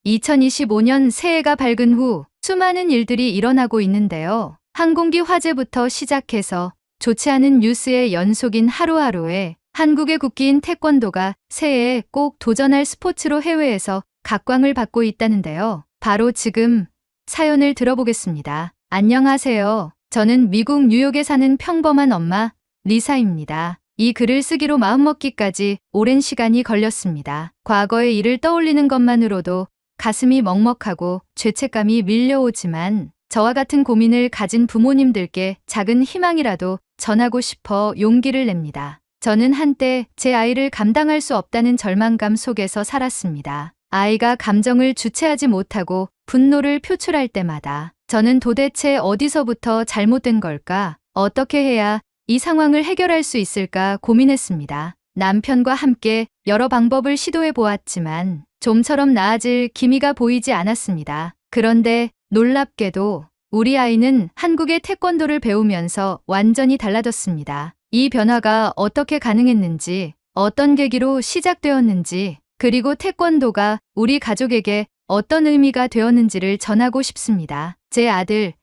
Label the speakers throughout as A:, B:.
A: 2025년 새해가 밝은 후 수많은 일들이 일어나고 있는데요. 항공기 화재부터 시작해서 좋지 않은 뉴스의 연속인 하루하루에 한국의 국기인 태권도가 새해에 꼭 도전할 스포츠로 해외에서 각광을 받고 있다는데요. 바로 지금 사연을 들어보겠습니다. 안녕하세요. 저는 미국 뉴욕에 사는 평범한 엄마 리사입니다. 이 글을 쓰기로 마음먹기까지 오랜 시간이 걸렸습니다. 과거의 일을 떠올리는 것만으로도 가슴이 먹먹하고 죄책감이 밀려오지만 저와 같은 고민을 가진 부모님들께 작은 희망이라도 전하고 싶어 용기를 냅니다. 저는 한때 제 아이를 감당할 수 없다는 절망감 속에서 살았습니다. 아이가 감정을 주체하지 못하고 분노를 표출할 때마다 저는 도대체 어디서부터 잘못된 걸까? 어떻게 해야 이 상황을 해결할 수 있을까 고민했습니다. 남편과 함께 여러 방법을 시도해 보았지만 좀처럼 나아질 기미가 보이지 않았습니다. 그런데 놀랍게도 우리 아이는 한국의 태권도를 배우면서 완전히 달라졌습니다. 이 변화가 어떻게 가능했는지, 어떤 계기로 시작되었는지, 그리고 태권도가 우리 가족에게 어떤 의미가 되었는지를 전하고 싶습니다. 제 아들,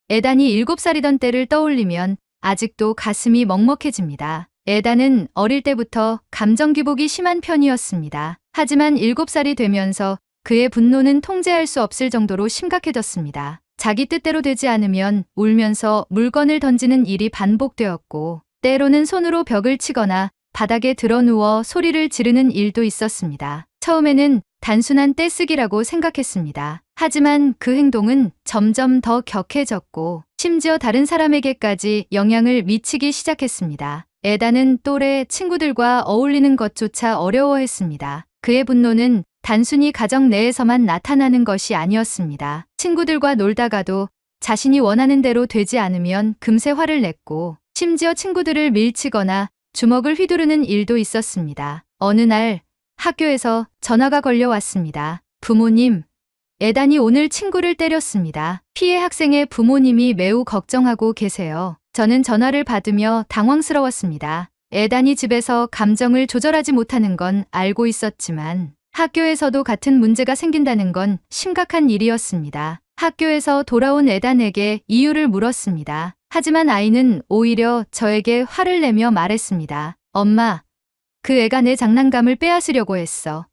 A: 에단이 7살이던 때를 떠올리면 아직도 가슴이 먹먹해집니다. 에단은 어릴 때부터 감정 기복이 심한 편이었습니다. 하지만 7살이 되면서 그의 분노는 통제할 수 없을 정도로 심각해졌습니다. 자기 뜻대로 되지 않으면 울면서 물건을 던지는 일이 반복되었고, 때로는 손으로 벽을 치거나 바닥에 드러누워 소리를 지르는 일도 있었습니다. 처음에는 단순한 떼쓰기라고 생각했습니다. 하지만 그 행동은 점점 더 격해졌고 심지어 다른 사람에게까지 영향을 미치기 시작했습니다. 에단은 또래 친구들과 어울리는 것조차 어려워했습니다. 그의 분노는 단순히 가정 내에서만 나타나는 것이 아니었습니다. 친구들과 놀다가도 자신이 원하는 대로 되지 않으면 금세 화를 냈고 심지어 친구들을 밀치거나 주먹을 휘두르는 일도 있었습니다. 어느 날 학교에서 전화가 걸려왔습니다. 부모님, 에단이 오늘 친구를 때렸습니다. 피해 학생의 부모님이 매우 걱정하고 계세요. 저는 전화를 받으며 당황스러웠습니다. 에단이 집에서 감정을 조절하지 못하는 건 알고 있었지만 학교에서도 같은 문제가 생긴다는 건 심각한 일이었습니다. 학교에서 돌아온 에단에게 이유를 물었습니다. 하지만 아이는 오히려 저에게 화를 내며 말했습니다. 엄마, 그 애가 내 장난감을 빼앗으려고 했어.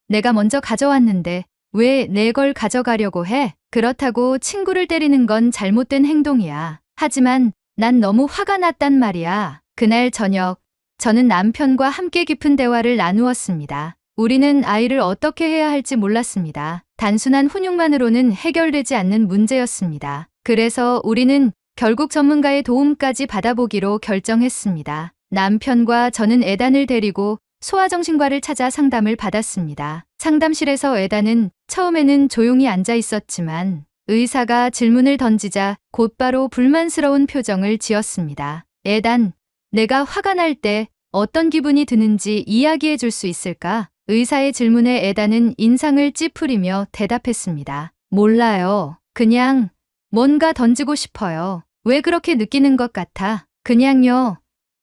A: 내가 먼저 가져왔는데 왜 내 걸 가져가려고 해? 그렇다고 친구를 때리는 건 잘못된 행동이야. 하지만 난 너무 화가 났단 말이야. 그날 저녁, 저는 남편과 함께 깊은 대화를 나누었습니다. 우리는 아이를 어떻게 해야 할지 몰랐습니다. 단순한 훈육만으로는 해결되지 않는 문제였습니다. 그래서 우리는 결국 전문가의 도움까지 받아보기로 결정했습니다. 남편과 저는 에단을 데리고 소아정신과를 찾아 상담을 받았습니다. 상담실에서 에단은 처음에는 조용히 앉아 있었지만 의사가 질문을 던지자 곧바로 불만스러운 표정을 지었습니다. 에단, 내가 화가 날 때 어떤 기분이 드는지 이야기해 줄 수 있을까? 의사의 질문에 에단은 인상을 찌푸리며 대답했습니다. 몰라요. 그냥 뭔가 던지고 싶어요. 왜 그렇게 느끼는 것 같아? 그냥요.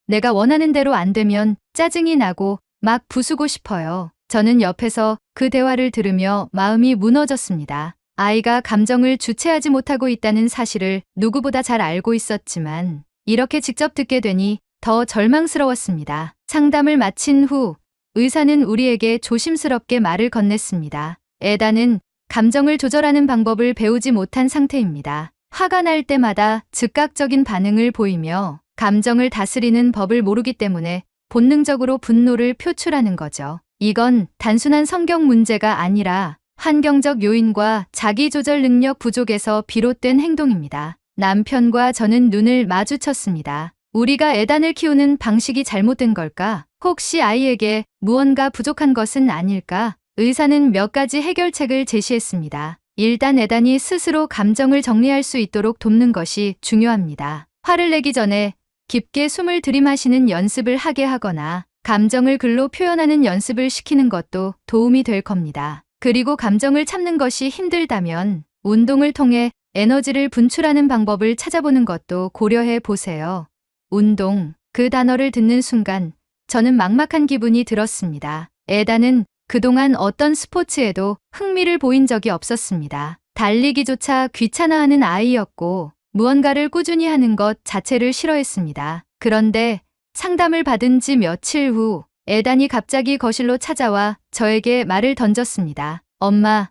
A: 내가 원하는 대로 안 되면 짜증이 나고 막 부수고 싶어요. 저는 옆에서 그 대화를 들으며 마음이 무너졌습니다. 아이가 감정을 주체하지 못하고 있다는 사실을 누구보다 잘 알고 있었지만 이렇게 직접 듣게 되니 더 절망스러웠습니다. 상담을 마친 후 의사는 우리에게 조심스럽게 말을 건넸습니다. 에단은 감정을 조절하는 방법을 배우지 못한 상태입니다. 화가 날 때마다 즉각적인 반응을 보이며 감정을 다스리는 법을 모르기 때문에 본능적으로 분노를 표출하는 거죠. 이건 단순한 성격 문제가 아니라 환경적 요인과 자기조절 능력 부족에서 비롯된 행동입니다. 남편과 저는 눈을 마주쳤습니다. 우리가 에단을 키우는 방식이 잘못된 걸까? 혹시 아이에게 무언가 부족한 것은 아닐까? 의사는 몇 가지 해결책을 제시했습니다. 일단 에단이 스스로 감정을 정리할 수 있도록 돕는 것이 중요합니다. 화를 내기 전에 깊게 숨을 들이마시는 연습을 하게 하거나 감정을 글로 표현하는 연습을 시키는 것도 도움이 될 겁니다. 그리고 감정을 참는 것이 힘들다면 운동을 통해 에너지를 분출하는 방법을 찾아보는 것도 고려해 보세요. 운동, 그 단어를 듣는 순간 저는 막막한 기분이 들었습니다. 에단은 그동안 어떤 스포츠에도 흥미를 보인 적이 없었습니다. 달리기조차 귀찮아하는 아이였고 무언가를 꾸준히 하는 것 자체를 싫어했습니다. 그런데 상담을 받은 지 며칠 후 에단이 갑자기 거실로 찾아와 저에게 말을 던졌습니다. 엄마,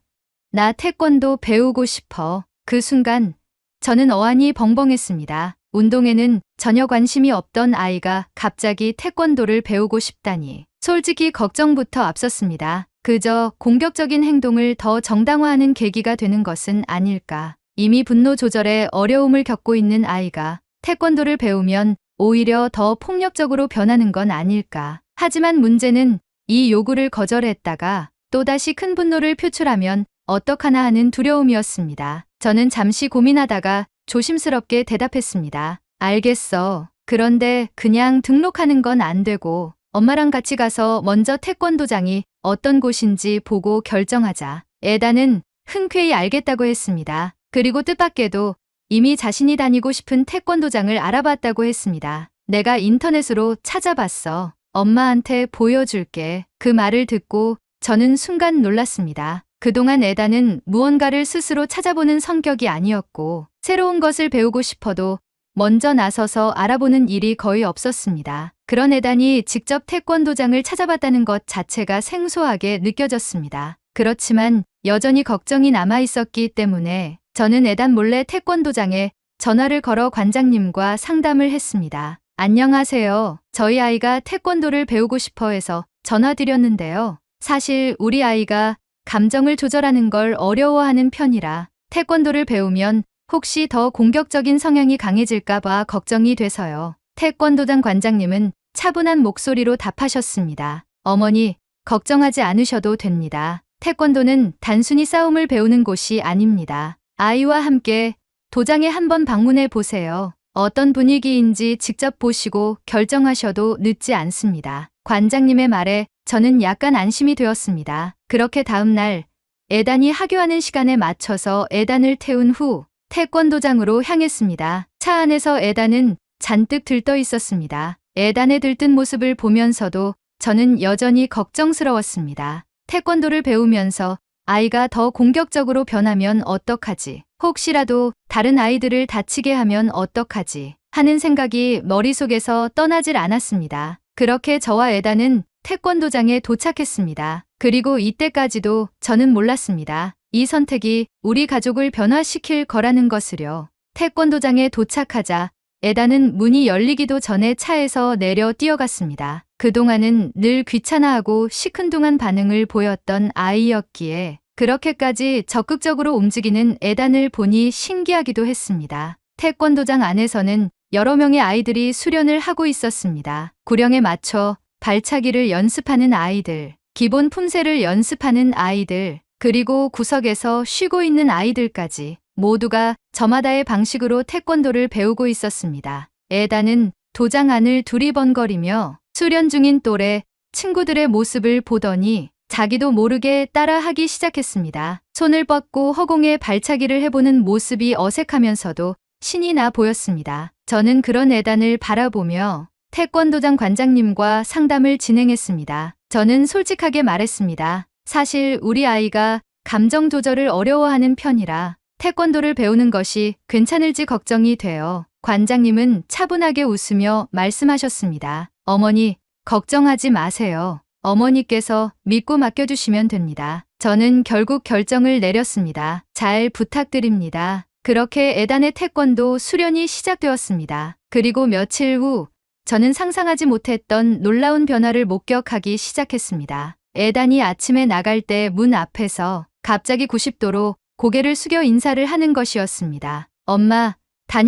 A: 나 태권도 배우고 싶어. 그 순간 저는 어안이 벙벙했습니다. 운동에는 전혀 관심이 없던 아이가 갑자기 태권도를 배우고 싶다니. 솔직히 걱정부터 앞섰습니다. 그저 공격적인 행동을 더 정당화하는 계기가 되는 것은 아닐까. 이미 분노 조절에 어려움을 겪고 있는 아이가 태권도를 배우면 오히려 더 폭력적으로 변하는 건 아닐까. 하지만 문제는 이 요구를 거절했다가 또다시 큰 분노를 표출하면 어떡하나 하는 두려움이었습니다. 저는 잠시 고민하다가 조심스럽게 대답했습니다. 알겠어. 그런데 그냥 등록하는 건 안 되고 엄마랑 같이 가서 먼저 태권도장이 어떤 곳인지 보고 결정하자. 에단은 흔쾌히 알겠다고 했습니다. 그리고 뜻밖에도 이미 자신이 다니고 싶은 태권도장을 알아봤다고 했습니다. 내가 인터넷으로 찾아봤어. 엄마한테 보여줄게. 그 말을 듣고 저는 순간 놀랐습니다. 그동안 에단은 무언가를 스스로 찾아보는 성격이 아니었고 새로운 것을 배우고 싶어도 먼저 나서서 알아보는 일이 거의 없었습니다. 그런 에단이 직접 태권도장을 찾아봤다는 것 자체가 생소하게 느껴졌습니다. 그렇지만 여전히 걱정이 남아 있었기 때문에 저는 에단 몰래 태권도장에 전화를 걸어 관장님과 상담을 했습니다. 안녕하세요. 저희 아이가 태권도를 배우고 싶어 해서 전화드렸는데요. 사실 우리 아이가 감정을 조절하는 걸 어려워하는 편이라 태권도를 배우면 혹시 더 공격적인 성향이 강해질까봐 걱정이 돼서요. 태권도장 관장님은 차분한 목소리로 답하셨습니다. 어머니, 걱정하지 않으셔도 됩니다. 태권도는 단순히 싸움을 배우는 곳이 아닙니다. 아이와 함께 도장에 한번 방문해 보세요. 어떤 분위기인지 직접 보시고 결정하셔도 늦지 않습니다. 관장님의 말에 저는 약간 안심이 되었습니다. 그렇게 다음 날 에단이 하교하는 시간에 맞춰서 에단을 태운 후 태권도장으로 향했습니다. 차 안에서 에단은 잔뜩 들떠 있었습니다. 에단의 들뜬 모습을 보면서도 저는 여전히 걱정스러웠습니다. 태권도를 배우면서 아이가 더 공격적으로 변하면 어떡하지? 혹시라도 다른 아이들을 다치게 하면 어떡하지? 하는 생각이 머릿속에서 떠나질 않았습니다. 그렇게 저와 에단은 태권도장에 도착했습니다. 그리고 이때까지도 저는 몰랐습니다. 이 선택이 우리 가족을 변화시킬 거라는 것을요. 태권도장에 도착하자 에단은 문이 열리기도 전에 차에서 내려 뛰어갔습니다. 그동안은 늘 귀찮아하고 시큰둥한 반응을 보였던 아이였기에 그렇게까지 적극적으로 움직이는 에단을 보니 신기하기도 했습니다. 태권도장 안에서는 여러 명의 아이들이 수련을 하고 있었습니다. 구령에 맞춰 발차기를 연습하는 아이들, 기본 품새를 연습하는 아이들, 그리고 구석에서 쉬고 있는 아이들까지 모두가 저마다의 방식으로 태권도를 배우고 있었습니다. 에단은 도장 안을 두리번거리며 수련 중인 또래 친구들의 모습을 보더니 자기도 모르게 따라하기 시작했습니다. 손을 뻗고 허공에 발차기를 해보는 모습이 어색하면서도 신이 나 보였습니다. 저는 그런 에단을 바라보며 태권도장 관장님과 상담을 진행했습니다. 저는 솔직하게 말했습니다. 사실 우리 아이가 감정 조절을 어려워하는 편이라 태권도를 배우는 것이 괜찮을지 걱정이 돼요. 관장님은 차분하게 웃으며 말씀하셨습니다. 어머니, 걱정하지 마세요. 어머니께서 믿고 맡겨주시면 됩니다. 저는 결국 결정을 내렸습니다. 잘 부탁드립니다. 그렇게 에단의 태권도 수련이 시작되었습니다. 그리고 며칠 후 저는 상상하지 못했던 놀라운 변화를 목격하기 시작했습니다. 에단이 아침에 나갈 때 문 앞에서 갑자기 90도로 고개를 숙여 인사를 하는 것이었습니다. 엄마,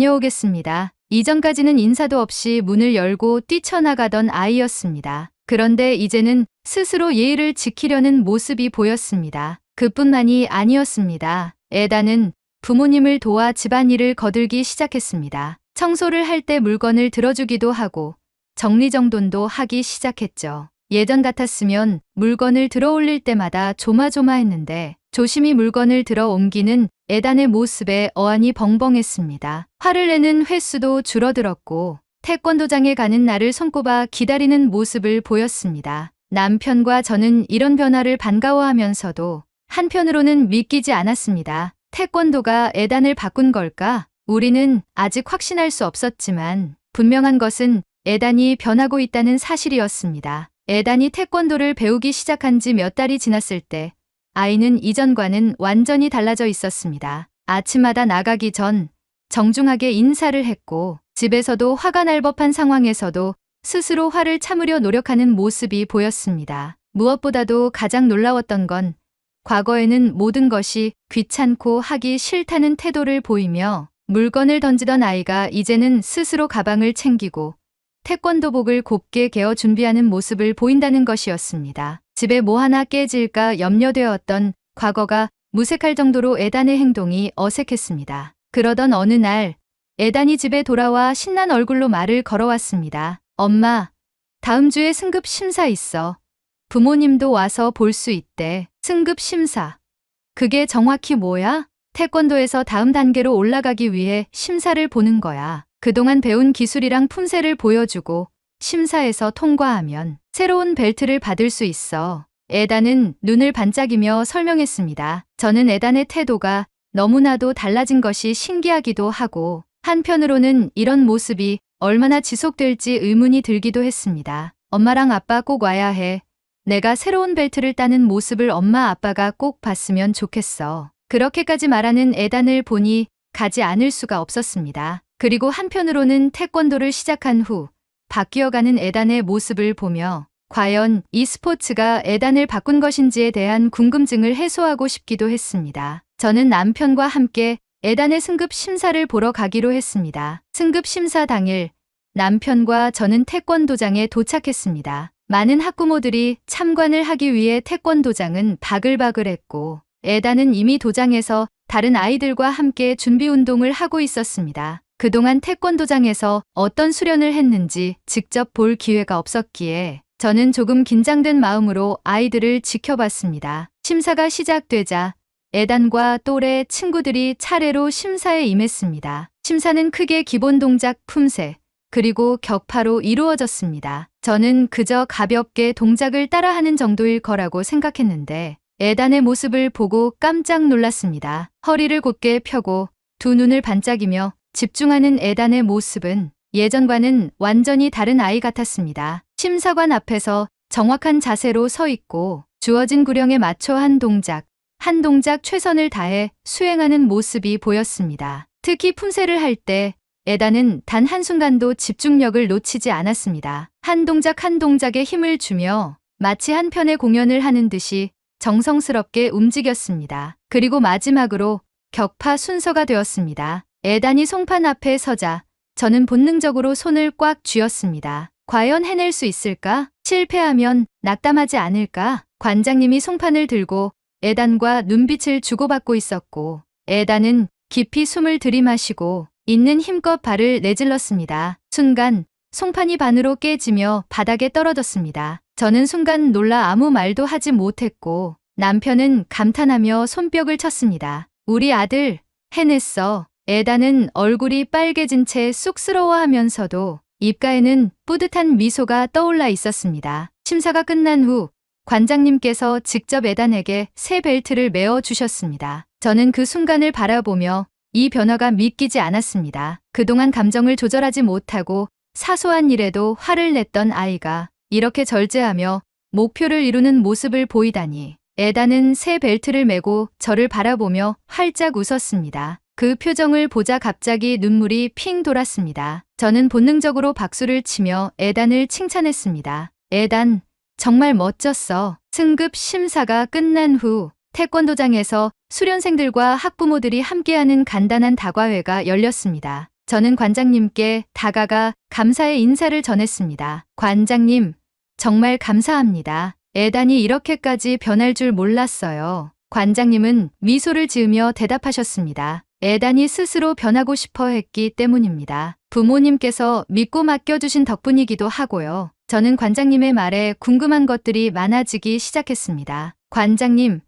A: 다녀오겠습니다. 이전까지는 인사도 없이 문을 열고 뛰쳐나가던 아이였습니다. 그런데 이제는 스스로 예의를 지키려는 모습이 보였습니다. 그뿐만이 아니었습니다. 에단은 부모님을 도와 집안일을 거들기 시작했습니다. 청소를 할 때 물건을 들어주기도 하고 정리정돈도 하기 시작했죠. 예전 같았으면 물건을 들어 올릴 때마다 조마조마했는데 조심히 물건을 들어 옮기는 에단의 모습에 어안이 벙벙했습니다. 화를 내는 횟수도 줄어들었고 태권도장에 가는 날을 손꼽아 기다리는 모습을 보였습니다. 남편과 저는 이런 변화를 반가워하면서도 한편으로는 믿기지 않았습니다. 태권도가 에단을 바꾼 걸까? 우리는 아직 확신할 수 없었지만 분명한 것은 에단이 변하고 있다는 사실이었습니다. 에단이 태권도를 배우기 시작한 지 몇 달이 지났을 때 아이는 이전과는 완전히 달라져 있었습니다. 아침마다 나가기 전 정중하게 인사를 했고 집에서도 화가 날 법한 상황에서도 스스로 화를 참으려 노력하는 모습이 보였습니다. 무엇보다도 가장 놀라웠던 건 과거에는 모든 것이 귀찮고 하기 싫다는 태도를 보이며 물건을 던지던 아이가 이제는 스스로 가방을 챙기고 태권도복을 곱게 개어 준비하는 모습을 보인다는 것이었습니다. 집에 뭐 하나 깨질까 염려되었던 과거가 무색할 정도로 에단의 행동이 어색했습니다. 그러던 어느 날 에단이 집에 돌아와 신난 얼굴로 말을 걸어왔습니다. 엄마, 다음 주에 승급 심사 있어. 부모님도 와서 볼 수 있대. 승급 심사. 그게 정확히 뭐야? 태권도에서 다음 단계로 올라가기 위해 심사를 보는 거야. 그동안 배운 기술이랑 품새를 보여주고 심사에서 통과하면 새로운 벨트를 받을 수 있어. 에단은 눈을 반짝이며 설명했습니다. 저는 에단의 태도가 너무나도 달라진 것이 신기하기도 하고 한편으로는 이런 모습이 얼마나 지속될지 의문이 들기도 했습니다. 엄마랑 아빠 꼭 와야 해. 내가 새로운 벨트를 따는 모습을 엄마 아빠가 꼭 봤으면 좋겠어. 그렇게까지 말하는 에단을 보니 가지 않을 수가 없었습니다. 그리고 한편으로는 태권도를 시작한 후 바뀌어가는 에단의 모습을 보며 과연 이 스포츠가 에단을 바꾼 것인지에 대한 궁금증을 해소하고 싶기도 했습니다. 저는 남편과 함께 에단의 승급 심사를 보러 가기로 했습니다. 승급 심사 당일 남편과 저는 태권도장에 도착했습니다. 많은 학부모들이 참관을 하기 위해 태권도장은 바글바글했고 에단은 이미 도장에서 다른 아이들과 함께 준비 운동을 하고 있었습니다. 그동안 태권도장에서 어떤 수련을 했는지 직접 볼 기회가 없었기에 저는 조금 긴장된 마음으로 아이들을 지켜봤습니다. 심사가 시작되자 에단과 또래 친구들이 차례로 심사에 임했습니다. 심사는 크게 기본 동작 품새, 그리고 격파로 이루어졌습니다. 저는 그저 가볍게 동작을 따라하는 정도일 거라고 생각했는데 에단의 모습을 보고 깜짝 놀랐습니다. 허리를 곧게 펴고 두 눈을 반짝이며 집중하는 에단의 모습은 예전과는 완전히 다른 아이 같았습니다. 심사관 앞에서 정확한 자세로 서 있고 주어진 구령에 맞춰 한 동작 최선을 다해 수행하는 모습이 보였습니다. 특히 품새를 할 때 에단은 단 한순간도 집중력을 놓치지 않았습니다. 한 동작에 힘을 주며 마치 한 편의 공연을 하는 듯이 정성스럽게 움직였습니다. 그리고 마지막으로 격파 순서가 되었습니다. 에단이 송판 앞에 서자 저는 본능적으로 손을 꽉 쥐었습니다. 과연 해낼 수 있을까? 실패하면 낙담하지 않을까? 관장님이 송판을 들고 에단과 눈빛을 주고받고 있었고 에단은 깊이 숨을 들이마시고 있는 힘껏 발을 내질렀습니다. 순간 송판이 반으로 깨지며 바닥에 떨어졌습니다. 저는 순간 놀라 아무 말도 하지 못했고 남편은 감탄하며 손뼉을 쳤습니다. 우리 아들 해냈어. 에단은 얼굴이 빨개진 채 쑥스러워하면서도 입가에는 뿌듯한 미소가 떠올라 있었습니다. 심사가 끝난 후 관장님께서 직접 에단에게 새 벨트를 메어 주셨습니다. 저는 그 순간을 바라보며 이 변화가 믿기지 않았습니다. 그동안 감정을 조절하지 못하고 사소한 일에도 화를 냈던 아이가 이렇게 절제하며 목표를 이루는 모습을 보이다니. 에단은 새 벨트를 메고 저를 바라보며 활짝 웃었습니다. 그 표정을 보자 갑자기 눈물이 핑 돌았습니다. 저는 본능적으로 박수를 치며 에단을 칭찬했습니다. 에단, 정말 멋졌어. 승급 심사가 끝난 후 태권도장에서 수련생들과 학부모들이 함께하는 간단한 다과회가 열렸습니다. 저는 관장님께 다가가 감사의 인사를 전했습니다. 관장님, 정말 감사합니다. 에단이 이렇게까지 변할 줄 몰랐어요. 관장님은 미소를 지으며 대답하셨습니다. 에단이 스스로 변하고 싶어 했기 때문입니다. 부모님께서 믿고 맡겨주신 덕분이기도 하고요. 저는 관장님의 말에 궁금한 것들이 많아지기 시작했습니다. 관장님,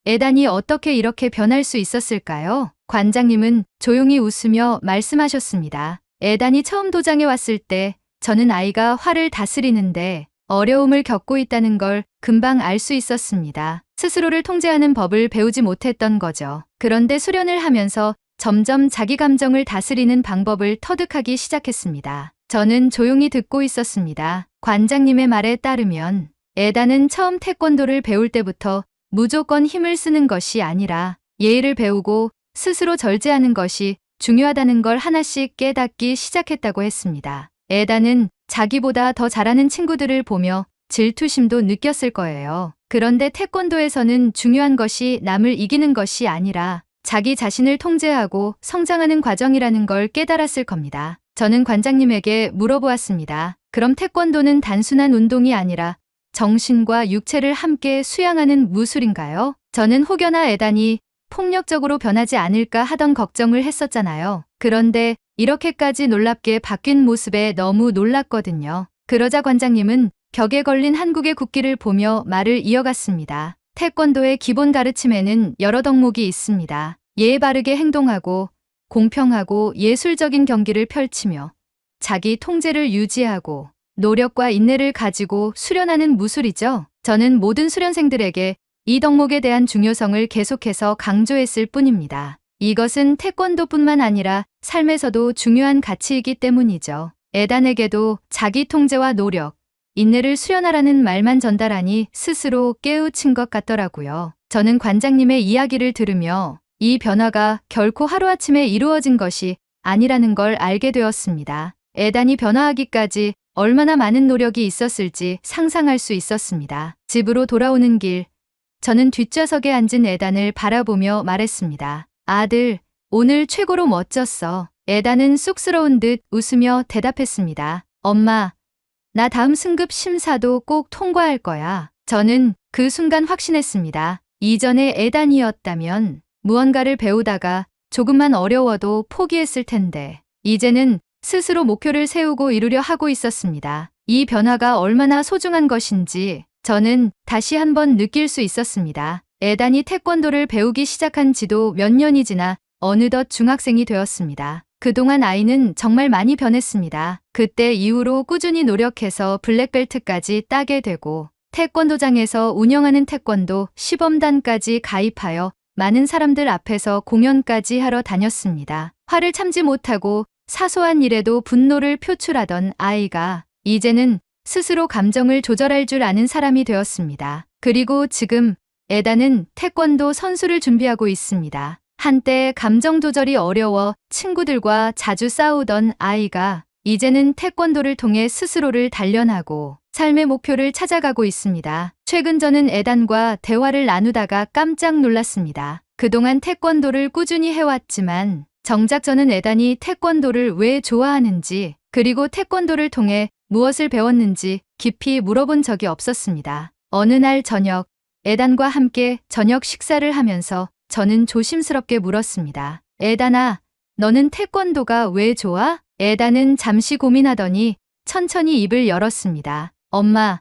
A: 에단이 어떻게 이렇게 변할 수 있었을까요? 관장님은 조용히 웃으며 말씀하셨습니다. 에단이 처음 도장에 왔을 때 저는 아이가 화를 다스리는데 어려움을 겪고 있다는 걸 금방 알 수 있었습니다. 스스로를 통제하는 법을 배우지 못했던 거죠. 그런데 수련을 하면서 점점 자기 감정을 다스리는 방법을 터득하기 시작했습니다. 저는 조용히 듣고 있었습니다. 관장님의 말에 따르면 에단은 처음 태권도를 배울 때부터 무조건 힘을 쓰는 것이 아니라 예의를 배우고 스스로 절제하는 것이 중요하다는 걸 하나씩 깨닫기 시작했다고 했습니다. 에단은 자기보다 더 잘하는 친구들을 보며 질투심도 느꼈을 거예요. 그런데 태권도에서는 중요한 것이 남을 이기는 것이 아니라 자기 자신을 통제하고 성장하는 과정이라는 걸 깨달았을 겁니다. 저는 관장님에게 물어보았습니다. 그럼 태권도는 단순한 운동이 아니라 정신과 육체를 함께 수양하는 무술인가요? 저는 혹여나 에단이 폭력적으로 변하지 않을까 하던 걱정을 했었잖아요. 그런데 이렇게까지 놀랍게 바뀐 모습에 너무 놀랐거든요. 그러자 관장님은 벽에 걸린 한국의 국기를 보며 말을 이어갔습니다. 태권도의 기본 가르침에는 여러 덕목이 있습니다. 예의 바르게 행동하고 공평하고 예술적인 경기를 펼치며 자기 통제를 유지하고 노력과 인내를 가지고 수련하는 무술이죠. 저는 모든 수련생들에게 이 덕목에 대한 중요성을 계속해서 강조했을 뿐입니다. 이것은 태권도뿐만 아니라 삶에서도 중요한 가치이기 때문이죠. 에단에게도 자기 통제와 노력, 인내를 수련하라는 말만 전달하니 스스로 깨우친 것 같더라고요. 저는 관장님의 이야기를 들으며 이 변화가 결코 하루아침에 이루어진 것이 아니라는 걸 알게 되었습니다. 에단이 변화하기까지 얼마나 많은 노력이 있었을지 상상할 수 있었습니다. 집으로 돌아오는 길, 저는 뒷좌석에 앉은 에단을 바라보며 말했습니다. 아들, 오늘 최고로 멋졌어. 에단은 쑥스러운 듯 웃으며 대답했습니다. 엄마, 나 다음 승급 심사도 꼭 통과할 거야. 저는 그 순간 확신했습니다. 이전에 에단이었다면 무언가를 배우다가 조금만 어려워도 포기했을 텐데 이제는 스스로 목표를 세우고 이루려 하고 있었습니다. 이 변화가 얼마나 소중한 것인지 저는 다시 한번 느낄 수 있었습니다. 에단이 태권도를 배우기 시작한 지도 몇 년이 지나 어느덧 중학생이 되었습니다. 그동안 아이는 정말 많이 변했습니다. 그때 이후로 꾸준히 노력해서 블랙벨트까지 따게 되고 태권도장에서 운영하는 태권도 시범단까지 가입하여 많은 사람들 앞에서 공연까지 하러 다녔습니다. 화를 참지 못하고 사소한 일에도 분노를 표출하던 아이가 이제는 스스로 감정을 조절할 줄 아는 사람이 되었습니다. 그리고 지금 에단은 태권도 선수를 준비하고 있습니다. 한때 감정 조절이 어려워 친구들과 자주 싸우던 아이가 이제는 태권도를 통해 스스로를 단련하고 삶의 목표를 찾아가고 있습니다. 최근 저는 에단과 대화를 나누다가 깜짝 놀랐습니다. 그동안 태권도를 꾸준히 해왔지만 정작 저는 에단이 태권도를 왜 좋아하는지 그리고 태권도를 통해 무엇을 배웠는지 깊이 물어본 적이 없었습니다. 어느 날 저녁, 에단과 함께 저녁 식사를 하면서 저는 조심스럽게 물었습니다. 에단아, 너는 태권도가 왜 좋아? 에단은 잠시 고민하더니 천천히 입을 열었습니다. 엄마,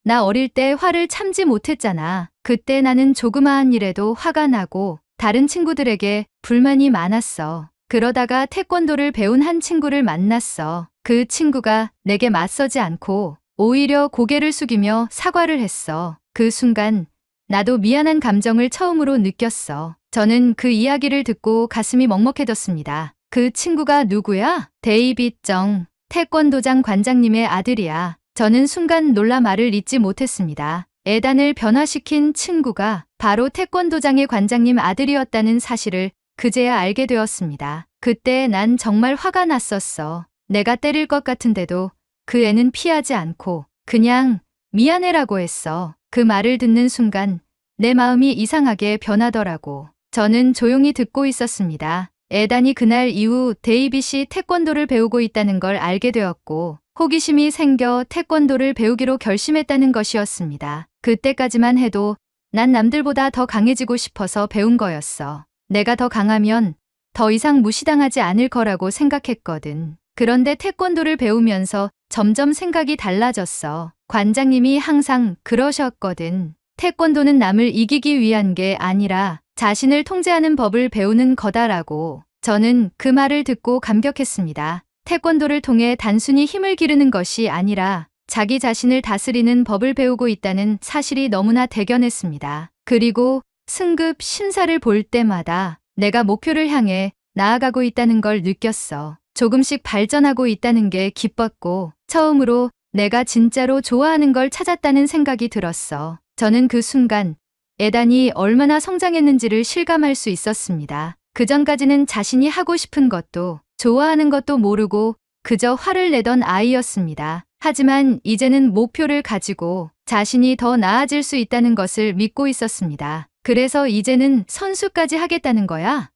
A: 나 어릴 때 화를 참지 못했잖아. 그때 나는 조그마한 일에도 화가 나고 다른 친구들에게 불만이 많았어. 그러다가 태권도를 배운 한 친구를 만났어. 그 친구가 내게 맞서지 않고 오히려 고개를 숙이며 사과를 했어. 그 순간 나도 미안한 감정을 처음으로 느꼈어. 저는 그 이야기를 듣고 가슴이 먹먹해졌습니다. 그 친구가 누구야? 데이빗 정, 태권도장 관장님의 아들이야. 저는 순간 놀라 말을 잇지 못했습니다. 에단을 변화시킨 친구가 바로 태권도장의 관장님 아들이었다는 사실을 그제야 알게 되었습니다. 그때 난 정말 화가 났었어. 내가 때릴 것 같은데도 그 애는 피하지 않고 그냥 미안해라고 했어. 그 말을 듣는 순간 내 마음이 이상하게 변하더라고. 저는 조용히 듣고 있었습니다. 에단이 그날 이후 데이빗이 태권도를 배우고 있다는 걸 알게 되었고 호기심이 생겨 태권도를 배우기로 결심했다는 것이었습니다. 그때까지만 해도 난 남들보다 더 강해지고 싶어서 배운 거였어. 내가 더 강하면 더 이상 무시당하지 않을 거라고 생각했거든. 그런데 태권도를 배우면서 점점 생각이 달라졌어. 관장님이 항상 그러셨거든. 태권도는 남을 이기기 위한 게 아니라 자신을 통제하는 법을 배우는 거다라고. 저는 그 말을 듣고 감격했습니다. 태권도를 통해 단순히 힘을 기르는 것이 아니라 자기 자신을 다스리는 법을 배우고 있다는 사실이 너무나 대견했습니다. 그리고 승급 심사를 볼 때마다 내가 목표를 향해 나아가고 있다는 걸 느꼈어. 조금씩 발전하고 있다는 게 기뻤고 처음으로 내가 진짜로 좋아하는 걸 찾았다는 생각이 들었어. 저는 그 순간 에단이 얼마나 성장했는지를 실감할 수 있었습니다. 그전까지는 자신이 하고 싶은 것도 좋아하는 것도 모르고 그저 화를 내던 아이였습니다. 하지만 이제는 목표를 가지고 자신이 더 나아질 수 있다는 것을 믿고 있었습니다. 그래서 이제는 선수까지 하겠다는 거야?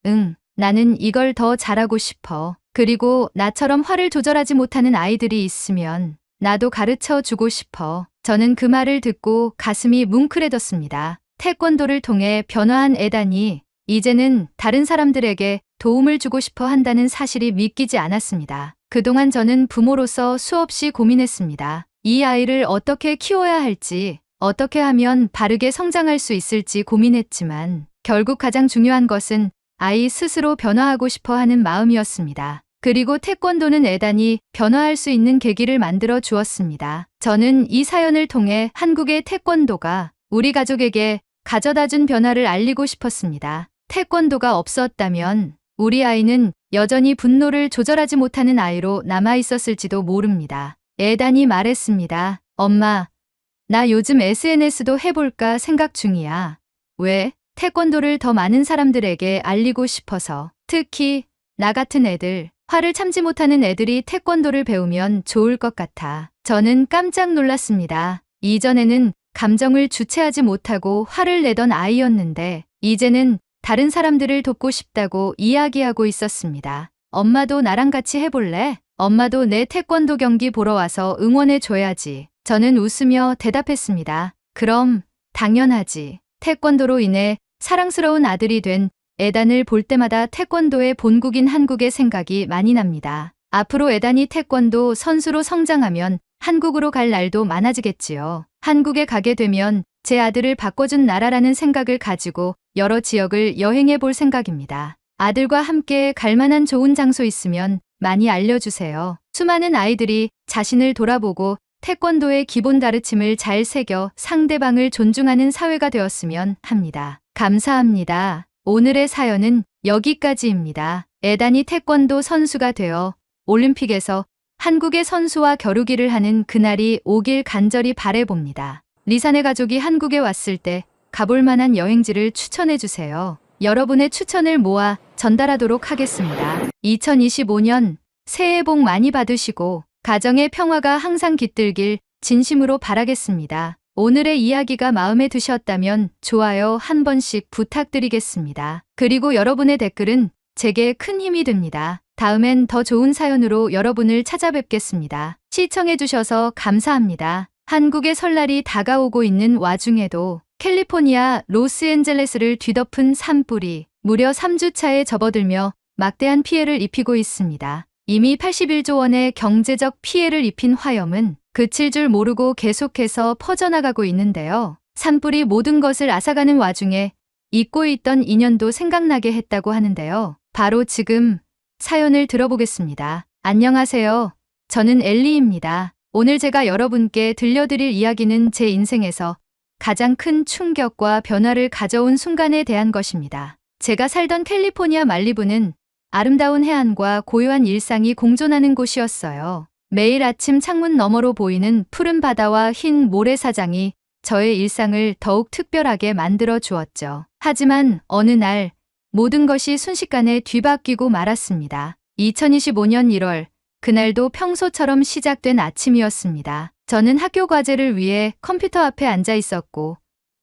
A: 응, 나는 이걸 더 잘하고 싶어. 그리고 나처럼 화를 조절하지 못하는 아이들이 있으면 나도 가르쳐 주고 싶어. 저는 그 말을 듣고 가슴이 뭉클해졌습니다. 태권도를 통해 변화한 에단이 이제는 다른 사람들에게 도움을 주고 싶어 한다는 사실이 믿기지 않았습니다. 그동안 저는 부모로서 수없이 고민했습니다. 이 아이를 어떻게 키워야 할지, 어떻게 하면 바르게 성장할 수 있을지 고민했지만 결국 가장 중요한 것은 아이 스스로 변화하고 싶어 하는 마음이었습니다. 그리고 태권도는 에단이 변화할 수 있는 계기를 만들어 주었습니다. 저는 이 사연을 통해 한국의 태권도가 우리 가족에게 가져다 준 변화를 알리고 싶었습니다. 태권도가 없었다면 우리 아이는 여전히 분노를 조절하지 못하는 아이로 남아 있었을지도 모릅니다. 에단이 말했습니다. 엄마, 나 요즘 SNS도 해볼까 생각 중이야. 왜? 태권도를 더 많은 사람들에게 알리고 싶어서. 특히 나 같은 애들, 화를 참지 못하는 애들이 태권도를 배우면 좋을 것 같아. 저는 깜짝 놀랐습니다. 이전에는 감정을 주체하지 못하고 화를 내던 아이였는데 이제는 다른 사람들을 돕고 싶다고 이야기하고 있었습니다. 엄마도 나랑 같이 해볼래? 엄마도 내 태권도 경기 보러 와서 응원해줘야지. 저는 웃으며 대답했습니다. 그럼 당연하지. 태권도로 인해 사랑스러운 아들이 된 에단을 볼 때마다 태권도의 본국인 한국의 생각이 많이 납니다. 앞으로 에단이 태권도 선수로 성장하면 한국으로 갈 날도 많아지겠지요. 한국에 가게 되면 제 아들을 바꿔준 나라라는 생각을 가지고 여러 지역을 여행해 볼 생각입니다. 아들과 함께 갈 만한 좋은 장소 있으면 많이 알려주세요. 수많은 아이들이 자신을 돌아보고 태권도의 기본 가르침을 잘 새겨 상대방을 존중하는 사회가 되었으면 합니다. 감사합니다. 오늘의 사연은 여기까지입니다. 에단이 태권도 선수가 되어 올림픽에서 한국의 선수와 겨루기를 하는 그날이 오길 간절히 바라봅니다. 리사네 가족이 한국에 왔을 때 가볼 만한 여행지를 추천해 주세요. 여러분의 추천을 모아 전달하도록 하겠습니다. 2025년 새해 복 많이 받으시고 가정의 평화가 항상 깃들길 진심으로 바라겠습니다. 오늘의 이야기가 마음에 드셨다면 좋아요 한 번씩 부탁드리겠습니다. 그리고 여러분의 댓글은 제게 큰 힘이 됩니다. 다음엔 더 좋은 사연으로 여러분을 찾아뵙겠습니다. 시청해주셔서 감사합니다. 한국의 설날이 다가오고 있는 와중에도 캘리포니아 로스앤젤레스를 뒤덮은 산불이 무려 3주차에 접어들며 막대한 피해를 입히고 있습니다. 이미 81조 원의 경제적 피해를 입힌 화염은 그칠 줄 모르고 계속해서 퍼져나가고 있는데요. 산불이 모든 것을 앗아가는 와중에 잊고 있던 인연도 생각나게 했다고 하는데요. 바로 지금 사연을 들어보겠습니다. 안녕하세요. 저는 엘리입니다. 오늘 제가 여러분께 들려드릴 이야기는 제 인생에서 가장 큰 충격과 변화를 가져온 순간에 대한 것입니다. 제가 살던 캘리포니아 말리부는 아름다운 해안과 고요한 일상이 공존하는 곳이었어요. 매일 아침 창문 너머로 보이는 푸른 바다와 흰 모래사장이 저의 일상을 더욱 특별하게 만들어 주었죠. 하지만 어느 날 모든 것이 순식간에 뒤바뀌고 말았습니다. 2025년 1월, 그날도 평소처럼 시작된 아침이었습니다. 저는 학교 과제를 위해 컴퓨터 앞에 앉아 있었고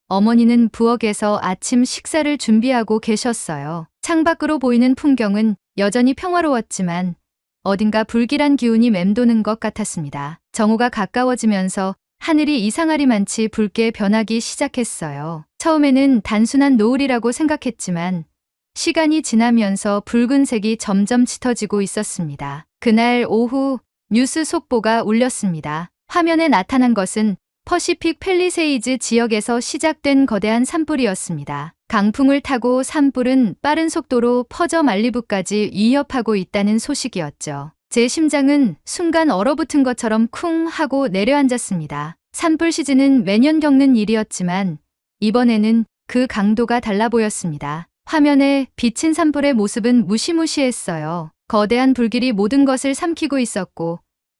A: 어머니는 부엌에서 아침 식사를 준비하고 계셨어요. 창밖으로 보이는 풍경은 여전히 평화로웠지만 어딘가 불길한 기운이 맴도는 것 같았습니다. 정오가 가까워지면서 하늘이 이상하리만치 붉게 변하기 시작했어요. 처음에는 단순한 노을이라고 생각했지만 시간이 지나면서 붉은색이 점점 짙어지고 있었습니다. 그날 오후 뉴스 속보가 울렸습니다. 화면에 나타난 것은 퍼시픽 팰리세이즈 지역에서 시작된 거대한 산불이었습니다. 강풍을 타고 산불은 빠른 속도로 퍼져 말리부까지 위협하고 있다는 소식이었죠. 제 심장은 순간 얼어붙은 것처럼 쿵 하고 내려앉았습니다. 산불 시즌은 매년 겪는 일이었지만 이번에는 그 강도가 달라 보였습니다. 화면에 비친 산불의 모습은 무시무시했어요. 거대한 불길이 모든 것을 삼키고 있었고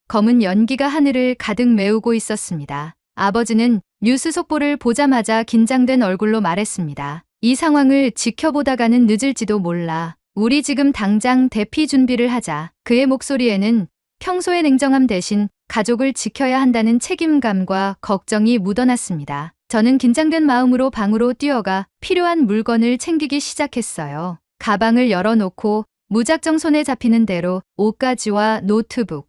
A: 검은 연기가 하늘을 가득 메우고 있었습니다. 아버지는 뉴스 속보를 보자마자 긴장된 얼굴로 말했습니다. 이 상황을 지켜보다가는 늦을지도 몰라. 우리 지금 당장 대피 준비를 하자. 그의 목소리에는 평소의 냉정함 대신 가족을 지켜야 한다는 책임감과 걱정이 묻어났습니다. 저는 긴장된 마음으로 방으로 뛰어가 필요한 물건을 챙기기 시작했어요. 가방을 열어놓고 무작정 손에 잡히는 대로 옷가지와 노트북,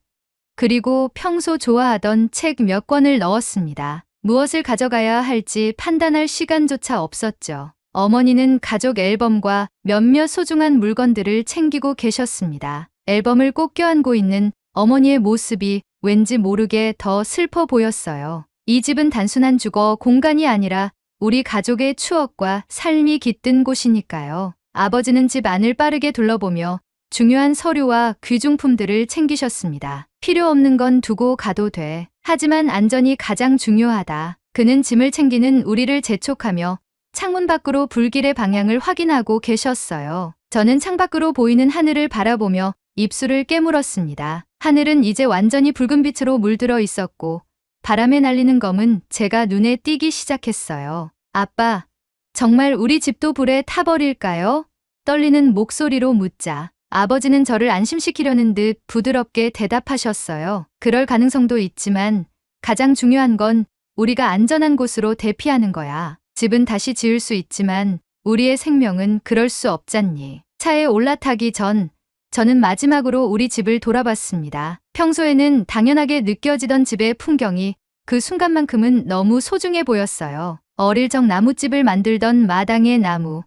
A: 그리고 평소 좋아하던 책 몇 권을 넣었습니다. 무엇을 가져가야 할지 판단할 시간조차 없었죠. 어머니는 가족 앨범과 몇몇 소중한 물건들을 챙기고 계셨습니다. 앨범을 꼭 껴안고 있는 어머니의 모습이 왠지 모르게 더 슬퍼 보였어요. 이 집은 단순한 주거 공간이 아니라 우리 가족의 추억과 삶이 깃든 곳이니까요. 아버지는 집 안을 빠르게 둘러보며 중요한 서류와 귀중품들을 챙기셨습니다. 필요 없는 건 두고 가도 돼. 하지만 안전이 가장 중요하다. 그는 짐을 챙기는 우리를 재촉하며 창문 밖으로 불길의 방향을 확인하고 계셨어요. 저는 창밖으로 보이는 하늘을 바라보며 입술을 깨물었습니다. 하늘은 이제 완전히 붉은 빛으로 물들어 있었고 바람에 날리는 검은 제가 눈에 띄기 시작했어요. 아빠, 정말 우리 집도 불에 타버릴까요? 떨리는 목소리로 묻자 아버지는 저를 안심시키려는 듯 부드럽게 대답하셨어요. 그럴 가능성도 있지만 가장 중요한 건 우리가 안전한 곳으로 대피하는 거야. 집은 다시 지을 수 있지만 우리의 생명은 그럴 수 없잖니. 차에 올라타기 전 저는 마지막으로 우리 집을 돌아봤습니다. 평소에는 당연하게 느껴지던 집의 풍경이 그 순간만큼은 너무 소중해 보였어요. 어릴 적 나뭇집을 만들던 마당의 나무,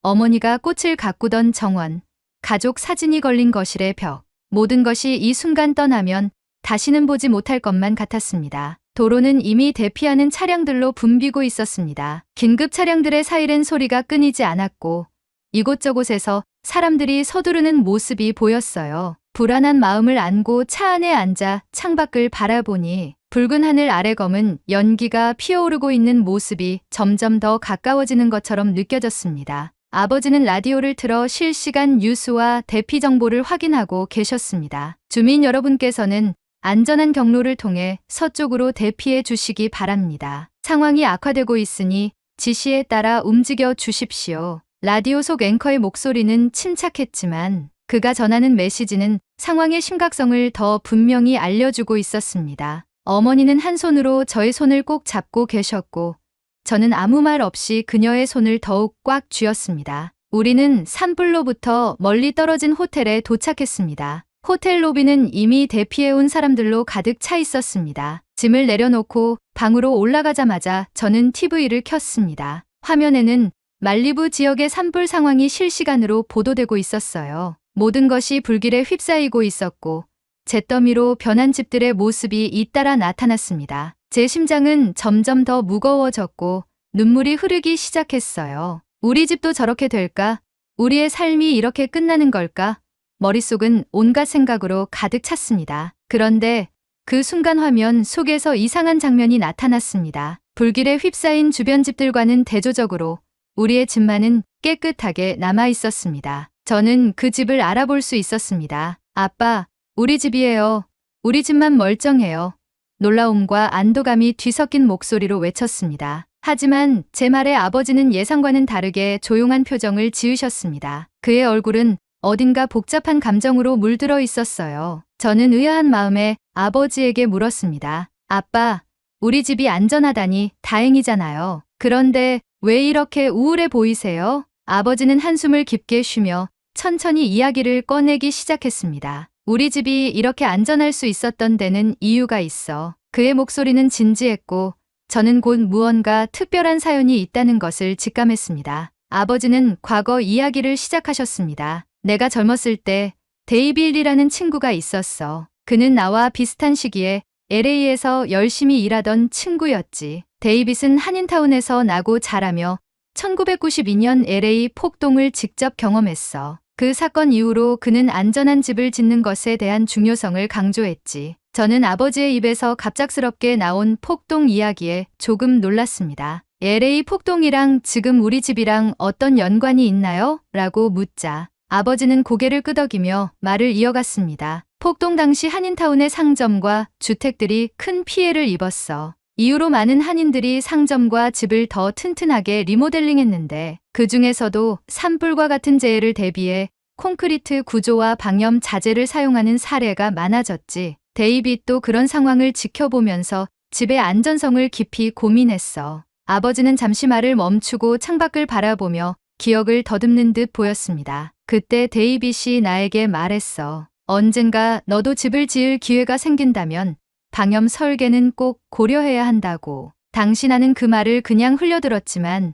A: 어머니가 꽃을 가꾸던 정원, 가족 사진이 걸린 거실의 벽, 모든 것이 이 순간 떠나면 다시는 보지 못할 것만 같았습니다. 도로는 이미 대피하는 차량들로 붐비고 있었습니다. 긴급 차량들의 사이렌 소리가 끊이지 않았고 이곳저곳에서 사람들이 서두르는 모습이 보였어요. 불안한 마음을 안고 차 안에 앉아 창밖을 바라보니 붉은 하늘 아래 검은 연기가 피어오르고 있는 모습이 점점 더 가까워지는 것처럼 느껴졌습니다. 아버지는 라디오를 틀어 실시간 뉴스와 대피 정보를 확인하고 계셨습니다. 주민 여러분께서는 안전한 경로를 통해 서쪽으로 대피해 주시기 바랍니다. 상황이 악화되고 있으니 지시에 따라 움직여 주십시오. 라디오 속 앵커의 목소리는 침착했지만 그가 전하는 메시지는 상황의 심각성을 더 분명히 알려주고 있었습니다. 어머니는 한 손으로 저의 손을 꼭 잡고 계셨고 저는 아무 말 없이 그녀의 손을 더욱 꽉 쥐었습니다. 우리는 산불로부터 멀리 떨어진 호텔에 도착했습니다. 호텔 로비는 이미 대피해온 사람들로 가득 차 있었습니다. 짐을 내려놓고 방으로 올라가자마자 저는 TV를 켰습니다. 화면에는 말리부 지역의 산불 상황이 실시간으로 보도되고 있었어요. 모든 것이 불길에 휩싸이고 있었고 잿더미로 변한 집들의 모습이 잇따라 나타났습니다. 제 심장은 점점 더 무거워졌고 눈물이 흐르기 시작했어요. 우리 집도 저렇게 될까? 우리의 삶이 이렇게 끝나는 걸까? 머릿속은 온갖 생각으로 가득 찼습니다. 그런데 그 순간 화면 속에서 이상한 장면이 나타났습니다. 불길에 휩싸인 주변 집들과는 대조적으로 우리의 집만은 깨끗하게 남아 있었습니다. 저는 그 집을 알아볼 수 있었습니다. 아빠, 우리 집이에요. 우리 집만 멀쩡해요. 놀라움과 안도감이 뒤섞인 목소리로 외쳤습니다. 하지만 제 말에 아버지는 예상과는 다르게 조용한 표정을 지으셨습니다. 그의 얼굴은 어딘가 복잡한 감정으로 물들어 있었어요. 저는 의아한 마음에 아버지에게 물었습니다. 아빠, 우리 집이 안전하다니 다행이잖아요. 그런데 왜 이렇게 우울해 보이세요? 아버지는 한숨을 깊게 쉬며 천천히 이야기를 꺼내기 시작했습니다. 우리 집이 이렇게 안전할 수 있었던 데는 이유가 있어. 그의 목소리는 진지했고 저는 곧 무언가 특별한 사연이 있다는 것을 직감했습니다. 아버지는 과거 이야기를 시작하셨습니다. 내가 젊었을 때 데이빌이라는 친구가 있었어. 그는 나와 비슷한 시기에 LA에서 열심히 일하던 친구였지. 데이빗은 한인타운에서 나고 자라며 1992년 LA 폭동을 직접 경험했어. 그 사건 이후로 그는 안전한 집을 짓는 것에 대한 중요성을 강조했지. 저는 아버지의 입에서 갑작스럽게 나온 폭동 이야기에 조금 놀랐습니다. LA 폭동이랑 지금 우리 집이랑 어떤 연관이 있나요? 라고 묻자 아버지는 고개를 끄덕이며 말을 이어갔습니다. 폭동 당시 한인타운의 상점과 주택들이 큰 피해를 입었어. 이후로 많은 한인들이 상점과 집을 더 튼튼하게 리모델링했는데 그 중에서도 산불과 같은 재해를 대비해 콘크리트 구조와 방염 자재를 사용하는 사례가 많아졌지. 데이빗도 그런 상황을 지켜보면서 집의 안전성을 깊이 고민했어. 아버지는 잠시 말을 멈추고 창밖을 바라보며 기억을 더듬는 듯 보였습니다. 그때 데이빗이 나에게 말했어. 언젠가 너도 집을 지을 기회가 생긴다면 방염 설계는 꼭 고려해야 한다고. 당시 나는 그 말을 그냥 흘려들었지만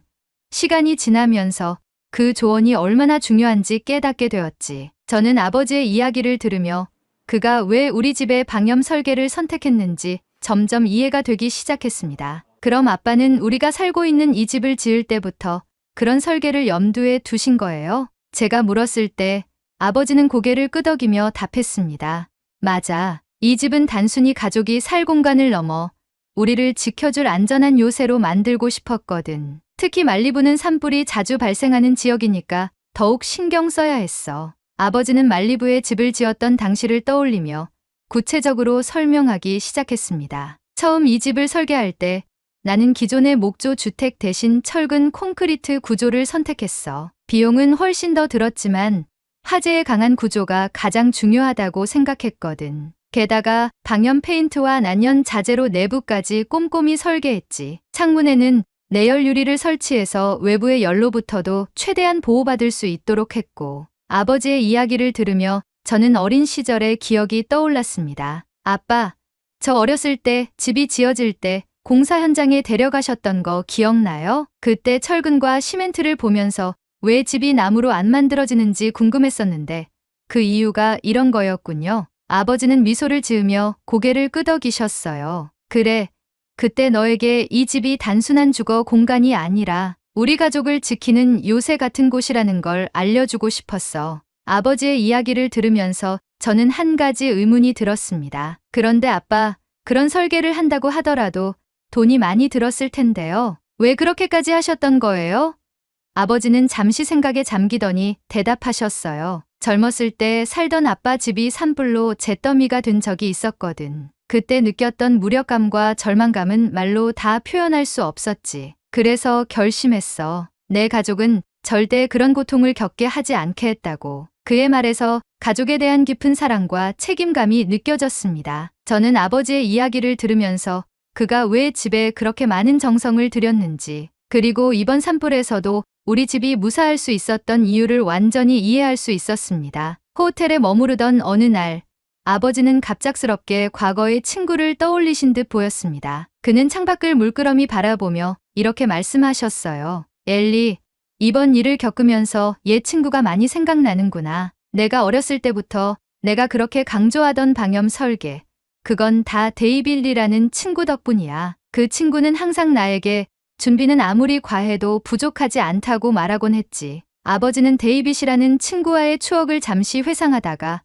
A: 시간이 지나면서 그 조언이 얼마나 중요한지 깨닫게 되었지. 저는 아버지의 이야기를 들으며 그가 왜 우리 집의 방염 설계를 선택했는지 점점 이해가 되기 시작했습니다. 그럼 아빠는 우리가 살고 있는 이 집을 지을 때부터 그런 설계를 염두에 두신 거예요? 제가 물었을 때 아버지는 고개를 끄덕이며 답했습니다. 맞아. 이 집은 단순히 가족이 살 공간을 넘어 우리를 지켜줄 안전한 요새로 만들고 싶었거든. 특히 말리부는 산불이 자주 발생하는 지역이니까 더욱 신경 써야 했어. 아버지는 말리부에 집을 지었던 당시를 떠올리며 구체적으로 설명하기 시작했습니다. 처음 이 집을 설계할 때 나는 기존의 목조 주택 대신 철근 콘크리트 구조를 선택했어. 비용은 훨씬 더 들었지만 화재에 강한 구조가 가장 중요하다고 생각했거든. 게다가 방염 페인트와 난연 자재로 내부까지 꼼꼼히 설계했지. 창문에는 내열 유리를 설치해서 외부의 열로부터도 최대한 보호받을 수 있도록 했고 아버지의 이야기를 들으며 저는 어린 시절의 기억이 떠올랐습니다. 아빠, 저 어렸을 때 집이 지어질 때 공사 현장에 데려가셨던 거 기억나요? 그때 철근과 시멘트를 보면서 왜 집이 나무로 안 만들어지는지 궁금했었는데 그 이유가 이런 거였군요. 아버지는 미소를 지으며 고개를 끄덕이셨어요. 그래, 그때 너에게 이 집이 단순한 주거 공간이 아니라 우리 가족을 지키는 요새 같은 곳이라는 걸 알려주고 싶었어. 아버지의 이야기를 들으면서 저는 한 가지 의문이 들었습니다. 그런데 아빠, 그런 설계를 한다고 하더라도 돈이 많이 들었을 텐데요. 왜 그렇게까지 하셨던 거예요? 아버지는 잠시 생각에 잠기더니 대답하셨어요. 젊었을 때 살던 아빠 집이 산불로 잿더미가 된 적이 있었거든. 그때 느꼈던 무력감과 절망감은 말로 다 표현할 수 없었지. 그래서 결심했어. 내 가족은 절대 그런 고통을 겪게 하지 않게 했다고. 그의 말에서 가족에 대한 깊은 사랑과 책임감이 느껴졌습니다. 저는 아버지의 이야기를 들으면서 그가 왜 집에 그렇게 많은 정성을 들였는지, 그리고 이번 산불에서도 우리 집이 무사할 수 있었던 이유를 완전히 이해할 수 있었습니다. 호텔에 머무르던 어느 날, 아버지는 갑작스럽게 과거의 친구를 떠올리신 듯 보였습니다. 그는 창밖을 물끄러미 바라보며 이렇게 말씀하셨어요. 엘리, 이번 일을 겪으면서 옛 친구가 많이 생각나는구나. 내가 어렸을 때부터 내가 그렇게 강조하던 방염 설계, 그건 다 데이빌리라는 친구 덕분이야. 그 친구는 항상 나에게 준비는 아무리 과해도 부족하지 않다고 말하곤 했지. 아버지는 데이빗이라는 친구와의 추억을 잠시 회상하다가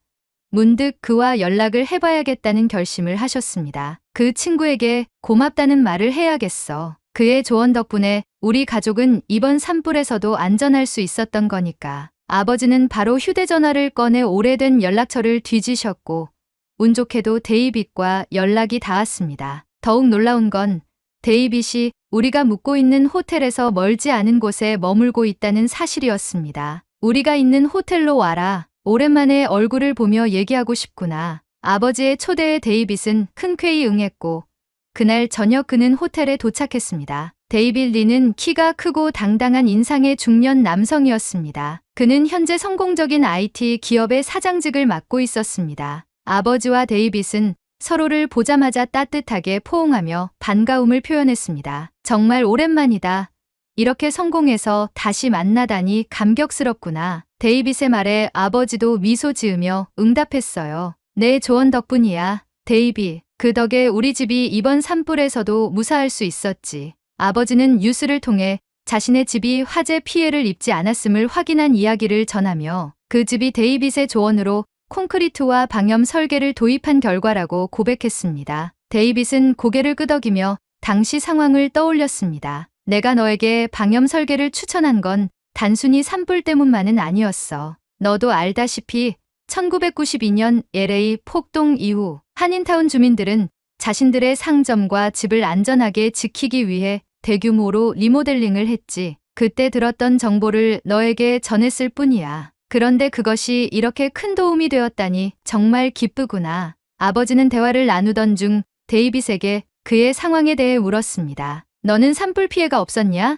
A: 문득 그와 연락을 해봐야겠다는 결심을 하셨습니다. 그 친구에게 고맙다는 말을 해야겠어. 그의 조언 덕분에 우리 가족은 이번 산불에서도 안전할 수 있었던 거니까. 아버지는 바로 휴대전화를 꺼내 오래된 연락처를 뒤지셨고 운 좋게도 데이빗과 연락이 닿았습니다. 더욱 놀라운 건 데이빗이 우리가 묵고 있는 호텔에서 멀지 않은 곳에 머물고 있다는 사실이었습니다. 우리가 있는 호텔로 와라. 오랜만에 얼굴을 보며 얘기하고 싶구나. 아버지의 초대에 데이빗은 흔쾌히 응했고 그날 저녁 그는 호텔에 도착했습니다. 데이빗 리는 키가 크고 당당한 인상의 중년 남성이었습니다. 그는 현재 성공적인 IT 기업의 사장직을 맡고 있었습니다. 아버지와 데이빗은 서로를 보자마자 따뜻하게 포옹하며 반가움을 표현했습니다. 정말 오랜만이다. 이렇게 성공해서 다시 만나다니 감격스럽구나. 데이빗의 말에 아버지도 미소 지으며 응답했어요. 내 조언 덕분이야, 데이빗. 그 덕에 우리 집이 이번 산불에서도 무사할 수 있었지. 아버지는 뉴스를 통해 자신의 집이 화재 피해를 입지 않았음을 확인한 이야기를 전하며 그 집이 데이빗의 조언으로 콘크리트와 방염 설계를 도입한 결과라고 고백했습니다. 데이빗은 고개를 끄덕이며 당시 상황을 떠올렸습니다. 내가 너에게 방염 설계를 추천한 건 단순히 산불 때문만은 아니었어. 너도 알다시피 1992년 LA 폭동 이후 한인타운 주민들은 자신들의 상점과 집을 안전하게 지키기 위해 대규모로 리모델링을 했지. 그때 들었던 정보를 너에게 전했을 뿐이야. 그런데 그것이 이렇게 큰 도움이 되었다니 정말 기쁘구나. 아버지는 대화를 나누던 중 데이빗에게 그의 상황에 대해 물었습니다. 너는 산불 피해가 없었냐?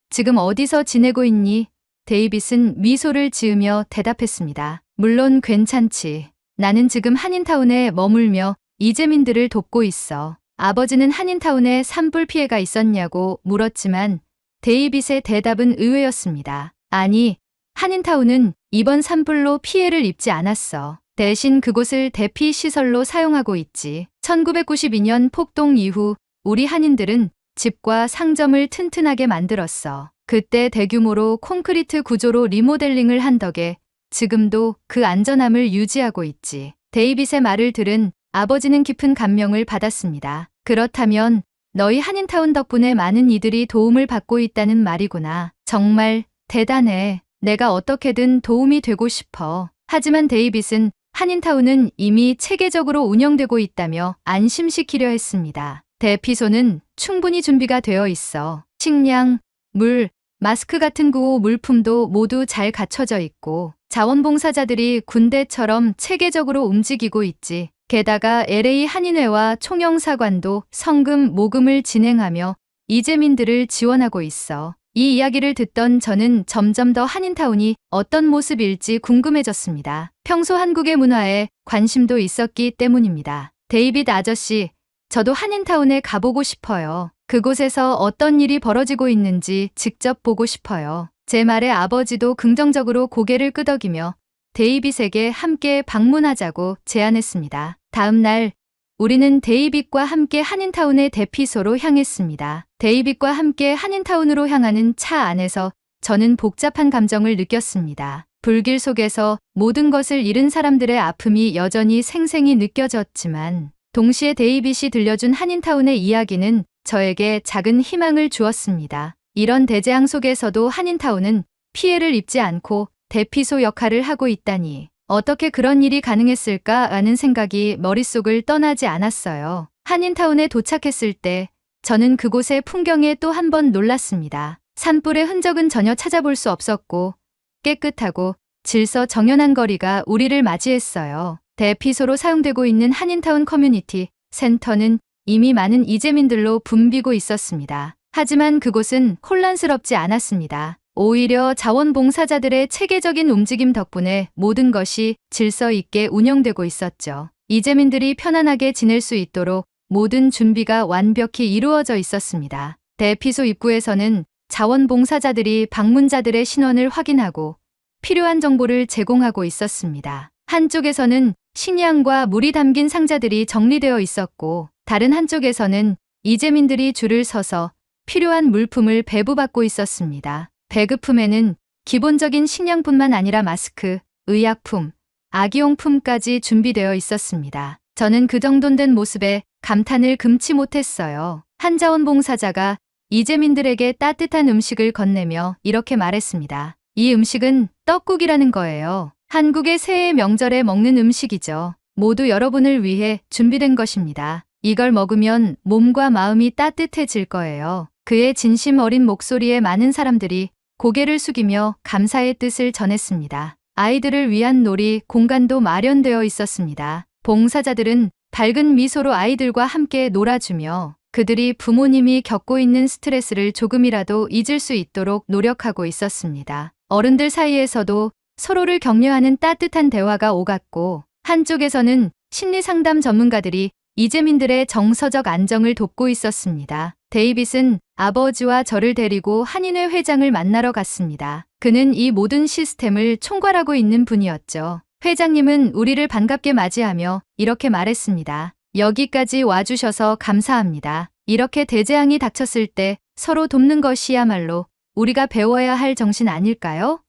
A: 지금 어디서 지내고 있니? 데이빗은 미소를 지으며 대답했습니다. 물론 괜찮지. 나는 지금 한인타운에 머물며 이재민들을 돕고 있어. 아버지는 한인타운에 산불 피해가 있었냐고 물었지만 데이빗의 대답은 의외였습니다. 아니, 한인타운은 이번 산불로 피해를 입지 않았어. 대신 그곳을 대피 시설로 사용하고 있지. 1992년 폭동 이후 우리 한인들은 집과 상점을 튼튼하게 만들었어. 그때 대규모로 콘크리트 구조로 리모델링을 한 덕에 지금도 그 안전함을 유지하고 있지. 데이빗의 말을 들은 아버지는 깊은 감명을 받았습니다. 그렇다면 너희 한인타운 덕분에 많은 이들이 도움을 받고 있다는 말이구나. 정말 대단해. 내가 어떻게든 도움이 되고 싶어. 하지만 데이빗은 한인타운은 이미 체계적으로 운영되고 있다며 안심시키려 했습니다. 대피소는 충분히 준비가 되어 있어. 식량, 물, 마스크 같은 구호 물품도 모두 잘 갖춰져 있고 자원봉사자들이 군대처럼 체계적으로 움직이고 있지. 게다가 LA 한인회와 총영사관도 성금 모금을 진행하며 이재민들을 지원하고 있어. 이 이야기를 듣던 저는 점점 더 한인타운이 어떤 모습일지 궁금해졌습니다. 평소 한국의 문화에 관심도 있었기 때문입니다. 데이빗 아저씨, 저도 한인타운에 가보고 싶어요. 그곳에서 어떤 일이 벌어지고 있는지 직접 보고 싶어요. 제 말에 아버지도 긍정적으로 고개를 끄덕이며 데이빗에게 함께 방문하자고 제안했습니다. 다음 날 우리는 데이빗과 함께 한인타운의 대피소로 향했습니다. 데이빗과 함께 한인타운으로 향하는 차 안에서 저는 복잡한 감정을 느꼈습니다. 불길 속에서 모든 것을 잃은 사람들의 아픔이 여전히 생생히 느껴졌지만 동시에 데이빗이 들려준 한인타운의 이야기는 저에게 작은 희망을 주었습니다. 이런 대재앙 속에서도 한인타운은 피해를 입지 않고 대피소 역할을 하고 있다니 어떻게 그런 일이 가능했을까라는 생각이 머릿속을 떠나지 않았어요. 한인타운에 도착했을 때 저는 그곳의 풍경에 또 한 번 놀랐습니다. 산불의 흔적은 전혀 찾아볼 수 없었고 깨끗하고 질서 정연한 거리가 우리를 맞이했어요. 대피소로 사용되고 있는 한인타운 커뮤니티 센터는 이미 많은 이재민들로 붐비고 있었습니다. 하지만 그곳은 혼란스럽지 않았습니다. 오히려 자원봉사자들의 체계적인 움직임 덕분에 모든 것이 질서 있게 운영되고 있었죠. 이재민들이 편안하게 지낼 수 있도록 모든 준비가 완벽히 이루어져 있었습니다. 대피소 입구에서는 자원봉사자들이 방문자들의 신원을 확인하고 필요한 정보를 제공하고 있었습니다. 한쪽에서는 식량과 물이 담긴 상자들이 정리되어 있었고 다른 한쪽에서는 이재민들이 줄을 서서 필요한 물품을 배부받고 있었습니다. 배급품에는 기본적인 식량뿐만 아니라 마스크, 의약품, 아기용품까지 준비되어 있었습니다. 저는 그 정돈된 모습에 감탄을 금치 못했어요. 한 자원봉사자가 이재민들에게 따뜻한 음식을 건네며 이렇게 말했습니다. 이 음식은 떡국이라는 거예요. 한국의 새해 명절에 먹는 음식이죠. 모두 여러분을 위해 준비된 것입니다. 이걸 먹으면 몸과 마음이 따뜻해질 거예요. 그의 진심 어린 목소리에 많은 사람들이 고개를 숙이며 감사의 뜻을 전했습니다. 아이들을 위한 놀이 공간도 마련되어 있었습니다. 봉사자들은 밝은 미소로 아이들과 함께 놀아주며 그들이 부모님이 겪고 있는 스트레스를 조금이라도 잊을 수 있도록 노력하고 있었습니다. 어른들 사이에서도 서로를 격려하는 따뜻한 대화가 오갔고 한쪽에서는 심리상담 전문가들이 이재민들의 정서적 안정을 돕고 있었습니다. 데이빗은 아버지와 저를 데리고 한인회 회장을 만나러 갔습니다. 그는 이 모든 시스템을 총괄하고 있는 분이었죠. 회장님은 우리를 반갑게 맞이하며 이렇게 말했습니다. 여기까지 와주셔서 감사합니다. 이렇게 대재앙이 닥쳤을 때 서로 돕는 것이야말로 우리가 배워야 할 정신 아닐까요?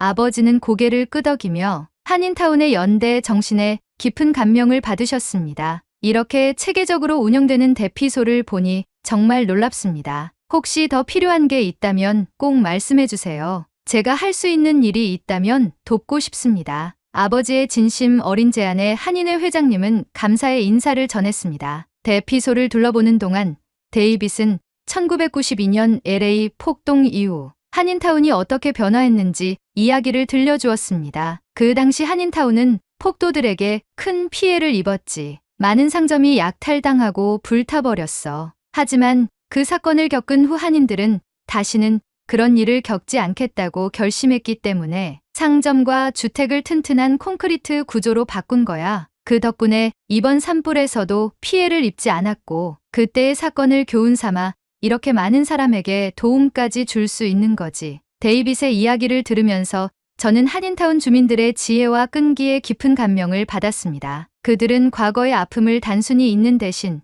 A: 아버지는 고개를 끄덕이며 한인타운의 연대 정신에 깊은 감명을 받으셨습니다. 이렇게 체계적으로 운영되는 대피소를 보니 정말 놀랍습니다. 혹시 더 필요한 게 있다면 꼭 말씀해 주세요. 제가 할 수 있는 일이 있다면 돕고 싶습니다. 아버지의 진심 어린 제안에 한인회 회장님은 감사의 인사를 전했습니다. 대피소를 둘러보는 동안 데이빗은 1992년 LA 폭동 이후 한인타운이 어떻게 변화했는지 이야기를 들려주었습니다. 그 당시 한인타운은 폭도들에게 큰 피해를 입었지. 많은 상점이 약탈당하고 불타버렸어. 하지만 그 사건을 겪은 후 한인들은 다시는 그런 일을 겪지 않겠다고 결심했기 때문에 상점과 주택을 튼튼한 콘크리트 구조로 바꾼 거야. 그 덕분에 이번 산불에서도 피해를 입지 않았고 그때의 사건을 교훈 삼아 이렇게 많은 사람에게 도움까지 줄 수 있는 거지. 데이빗의 이야기를 들으면서 저는 한인타운 주민들의 지혜와 끈기에 깊은 감명을 받았습니다. 그들은 과거의 아픔을 단순히 잊는 대신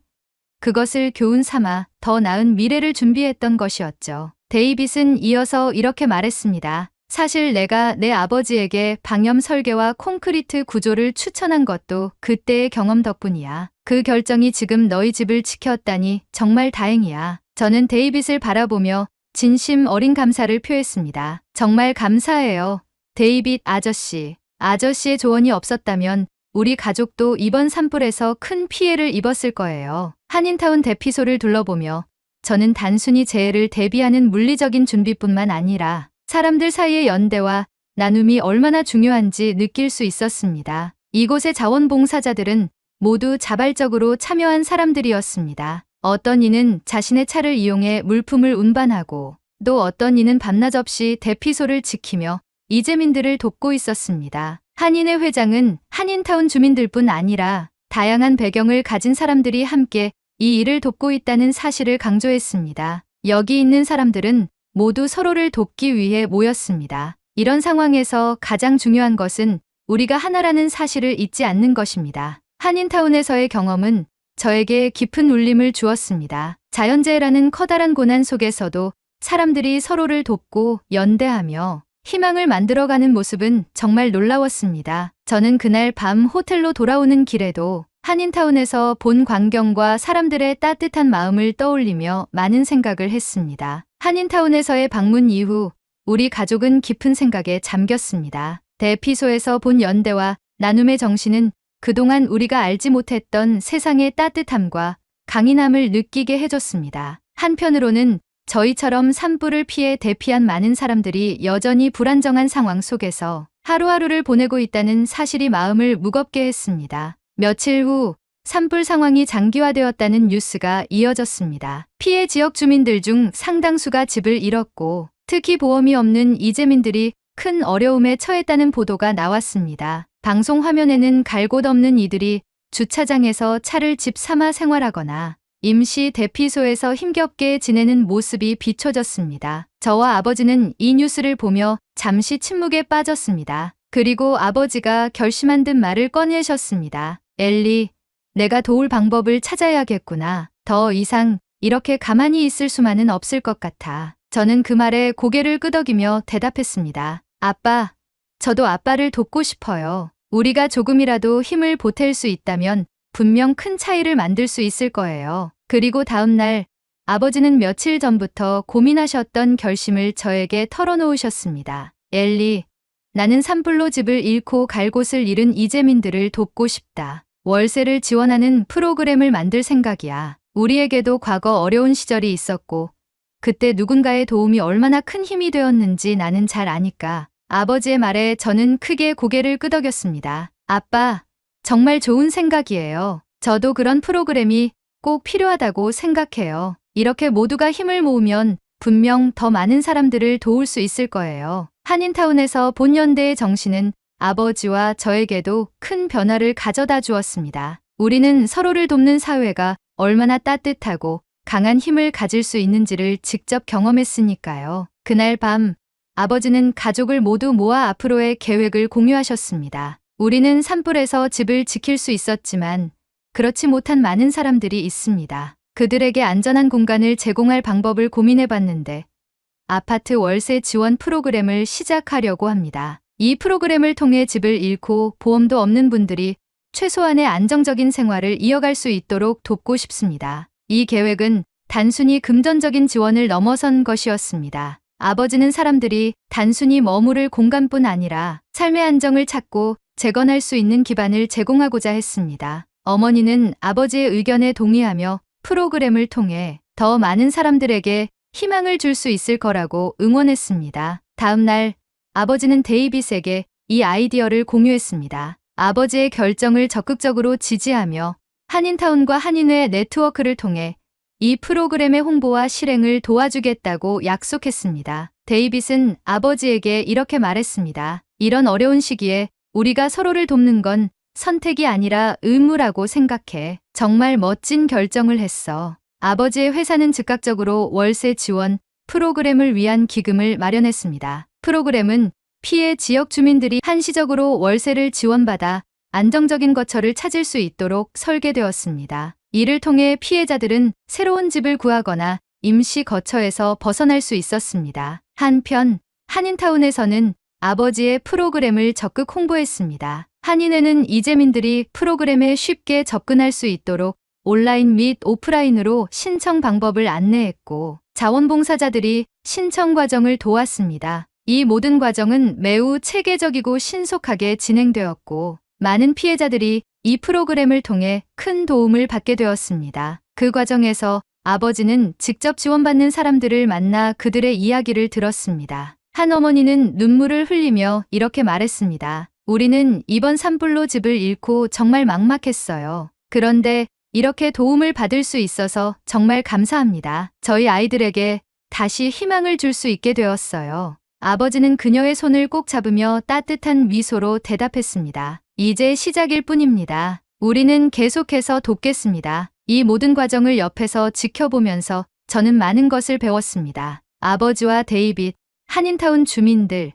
A: 그것을 교훈 삼아 더 나은 미래를 준비했던 것이었죠. 데이빗은 이어서 이렇게 말했습니다. 사실 내가 내 아버지에게 방염 설계와 콘크리트 구조를 추천한 것도 그때의 경험 덕분이야. 그 결정이 지금 너희 집을 지켰다니 정말 다행이야. 저는 데이빗을 바라보며 진심 어린 감사를 표했습니다. 정말 감사해요. 데이빗 아저씨. 아저씨의 조언이 없었다면 우리 가족도 이번 산불에서 큰 피해를 입었을 거예요. 한인타운 대피소를 둘러보며 저는 단순히 재해를 대비하는 물리적인 준비뿐만 아니라 사람들 사이의 연대와 나눔이 얼마나 중요한지 느낄 수 있었습니다. 이곳의 자원봉사자들은 모두 자발적으로 참여한 사람들이었습니다. 어떤 이는 자신의 차를 이용해 물품을 운반하고 또 어떤 이는 밤낮 없이 대피소를 지키며 이재민들을 돕고 있었습니다. 한인회 회장은 한인타운 주민들뿐 아니라 다양한 배경을 가진 사람들이 함께 이 일을 돕고 있다는 사실을 강조했습니다. 여기 있는 사람들은 모두 서로를 돕기 위해 모였습니다. 이런 상황에서 가장 중요한 것은 우리가 하나라는 사실을 잊지 않는 것입니다. 한인타운에서의 경험은 저에게 깊은 울림을 주었습니다. 자연재해라는 커다란 고난 속에서도 사람들이 서로를 돕고 연대하며 희망을 만들어가는 모습은 정말 놀라웠습니다. 저는 그날 밤 호텔로 돌아오는 길에도 한인타운에서 본 광경과 사람들의 따뜻한 마음을 떠올리며 많은 생각을 했습니다. 한인타운에서의 방문 이후 우리 가족은 깊은 생각에 잠겼습니다. 대피소에서 본 연대와 나눔의 정신은 그동안 우리가 알지 못했던 세상의 따뜻함과 강인함을 느끼게 해줬습니다. 한편으로는 저희처럼 산불을 피해 대피한 많은 사람들이 여전히 불안정한 상황 속에서 하루하루를 보내고 있다는 사실이 마음을 무겁게 했습니다. 며칠 후 산불 상황이 장기화되었다는 뉴스가 이어졌습니다. 피해 지역 주민들 중 상당수가 집을 잃었고 특히 보험이 없는 이재민들이 큰 어려움에 처했다는 보도가 나왔습니다. 방송 화면에는 갈 곳 없는 이들이 주차장에서 차를 집 삼아 생활하거나 임시 대피소에서 힘겹게 지내는 모습이 비춰졌습니다. 저와 아버지는 이 뉴스를 보며 잠시 침묵에 빠졌습니다. 그리고 아버지가 결심한 듯 말을 꺼내셨습니다. 엘리, 내가 도울 방법을 찾아야겠구나. 더 이상 이렇게 가만히 있을 수만은 없을 것 같아. 저는 그 말에 고개를 끄덕이며 대답했습니다. 아빠, 저도 아빠를 돕고 싶어요. 우리가 조금이라도 힘을 보탤 수 있다면 분명 큰 차이를 만들 수 있을 거예요. 그리고 다음 날 아버지는 며칠 전부터 고민하셨던 결심을 저에게 털어놓으셨습니다. 엘리, 나는 산불로 집을 잃고 갈 곳을 잃은 이재민들을 돕고 싶다. 월세를 지원하는 프로그램을 만들 생각이야. 우리에게도 과거 어려운 시절이 있었고 그때 누군가의 도움이 얼마나 큰 힘이 되었는지 나는 잘 아니까. 아버지의 말에 저는 크게 고개를 끄덕였습니다. 아빠, 정말 좋은 생각이에요. 저도 그런 프로그램이 꼭 필요하다고 생각해요. 이렇게 모두가 힘을 모으면 분명 더 많은 사람들을 도울 수 있을 거예요. 한인타운에서 본 연대의 정신은 아버지와 저에게도 큰 변화를 가져다 주었습니다. 우리는 서로를 돕는 사회가 얼마나 따뜻하고 강한 힘을 가질 수 있는지를 직접 경험했으니까요. 그날 밤 아버지는 가족을 모두 모아 앞으로의 계획을 공유하셨습니다. 우리는 산불에서 집을 지킬 수 있었지만 그렇지 못한 많은 사람들이 있습니다. 그들에게 안전한 공간을 제공할 방법을 고민해봤는데 아파트 월세 지원 프로그램을 시작하려고 합니다. 이 프로그램을 통해 집을 잃고 보험도 없는 분들이 최소한의 안정적인 생활을 이어갈 수 있도록 돕고 싶습니다. 이 계획은 단순히 금전적인 지원을 넘어선 것이었습니다. 아버지는 사람들이 단순히 머무를 공간뿐 아니라 삶의 안정을 찾고 재건할 수 있는 기반을 제공하고자 했습니다. 어머니는 아버지의 의견에 동의하며 프로그램을 통해 더 많은 사람들에게 희망을 줄 수 있을 거라고 응원했습니다. 다음 날 아버지는 데이빗에게 이 아이디어를 공유했습니다. 아버지의 결정을 적극적으로 지지하며 한인타운과 한인회 네트워크를 통해 이 프로그램의 홍보와 실행을 도와주겠다고 약속했습니다. 데이빗은 아버지에게 이렇게 말했습니다. 이런 어려운 시기에 우리가 서로를 돕는 건 선택이 아니라 의무라고 생각해. 정말 멋진 결정을 했어. 아버지의 회사는 즉각적으로 월세 지원 프로그램을 위한 기금을 마련했습니다. 프로그램은 피해 지역 주민들이 한시적으로 월세를 지원받아 안정적인 거처를 찾을 수 있도록 설계되었습니다. 이를 통해 피해자들은 새로운 집을 구하거나 임시 거처에서 벗어날 수 있었습니다. 한편 한인타운에서는 아버지의 프로그램을 적극 홍보했습니다. 한인회는 이재민들이 프로그램에 쉽게 접근할 수 있도록 온라인 및 오프라인으로 신청 방법을 안내했고 자원봉사자들이 신청 과정을 도왔습니다. 이 모든 과정은 매우 체계적이고 신속하게 진행되었고 많은 피해자들이 이 프로그램을 통해 큰 도움을 받게 되었습니다. 그 과정에서 아버지는 직접 지원받는 사람들을 만나 그들의 이야기를 들었습니다. 한 어머니는 눈물을 흘리며 이렇게 말했습니다. 우리는 이번 산불로 집을 잃고 정말 막막했어요. 그런데 이렇게 도움을 받을 수 있어서 정말 감사합니다. 저희 아이들에게 다시 희망을 줄 수 있게 되었어요. 아버지는 그녀의 손을 꼭 잡으며 따뜻한 미소로 대답했습니다. 이제 시작일 뿐입니다. 우리는 계속해서 돕겠습니다. 이 모든 과정을 옆에서 지켜보면서 저는 많은 것을 배웠습니다. 아버지와 데이빗, 한인타운 주민들,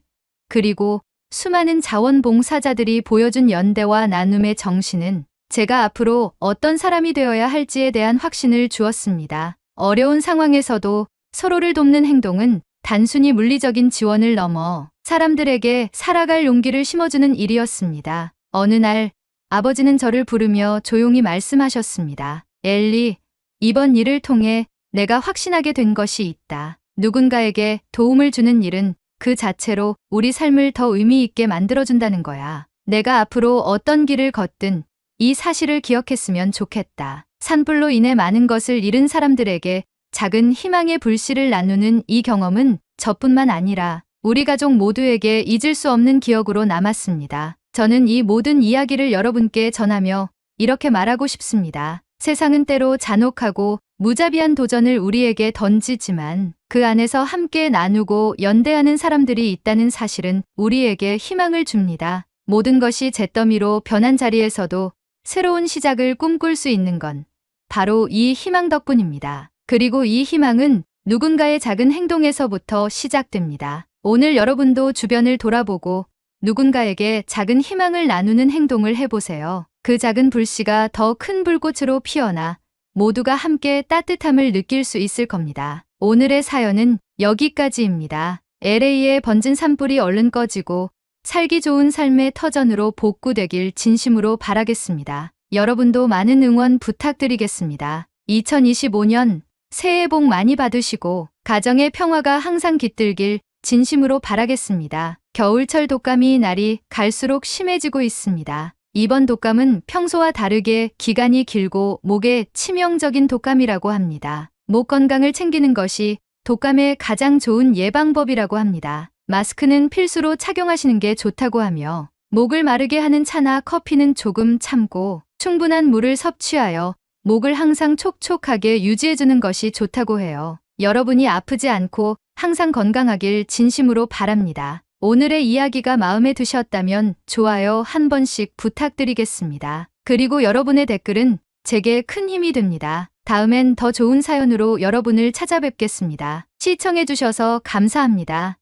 A: 그리고 수많은 자원봉사자들이 보여준 연대와 나눔의 정신은 제가 앞으로 어떤 사람이 되어야 할지에 대한 확신을 주었습니다. 어려운 상황에서도 서로를 돕는 행동은 단순히 물리적인 지원을 넘어 사람들에게 살아갈 용기를 심어주는 일이었습니다. 어느 날 아버지는 저를 부르며 조용히 말씀하셨습니다. 엘리, 이번 일을 통해 내가 확신하게 된 것이 있다. 누군가에게 도움을 주는 일은 그 자체로 우리 삶을 더 의미 있게 만들어준다는 거야. 내가 앞으로 어떤 길을 걷든 이 사실을 기억했으면 좋겠다. 산불로 인해 많은 것을 잃은 사람들에게 작은 희망의 불씨를 나누는 이 경험은 저뿐만 아니라 우리 가족 모두에게 잊을 수 없는 기억으로 남았습니다. 저는 이 모든 이야기를 여러분께 전하며 이렇게 말하고 싶습니다. 세상은 때로 잔혹하고 무자비한 도전을 우리에게 던지지만 그 안에서 함께 나누고 연대하는 사람들이 있다는 사실은 우리에게 희망을 줍니다. 모든 것이 잿더미로 변한 자리에서도 새로운 시작을 꿈꿀 수 있는 건 바로 이 희망 덕분입니다. 그리고 이 희망은 누군가의 작은 행동에서부터 시작됩니다. 오늘 여러분도 주변을 돌아보고 누군가에게 작은 희망을 나누는 행동을 해보세요. 그 작은 불씨가 더 큰 불꽃으로 피어나 모두가 함께 따뜻함을 느낄 수 있을 겁니다. 오늘의 사연은 여기까지입니다. LA에 번진 산불이 얼른 꺼지고 살기 좋은 삶의 터전으로 복구되길 진심으로 바라겠습니다. 여러분도 많은 응원 부탁드리겠습니다. 2025년 새해 복 많이 받으시고 가정의 평화가 항상 깃들길 진심으로 바라겠습니다. 겨울철 독감이 날이 갈수록 심해지고 있습니다. 이번 독감은 평소와 다르게 기간이 길고 목에 치명적인 독감이라고 합니다. 목 건강을 챙기는 것이 독감의 가장 좋은 예방법이라고 합니다. 마스크는 필수로 착용하시는 게 좋다고 하며 목을 마르게 하는 차나 커피는 조금 참고 충분한 물을 섭취하여 목을 항상 촉촉하게 유지해주는 것이 좋다고 해요. 여러분이 아프지 않고 항상 건강하길 진심으로 바랍니다. 오늘의 이야기가 마음에 드셨다면 좋아요 한 번씩 부탁드리겠습니다. 그리고 여러분의 댓글은 제게 큰 힘이 됩니다. 다음엔 더 좋은 사연으로 여러분을 찾아뵙겠습니다. 시청해주셔서 감사합니다.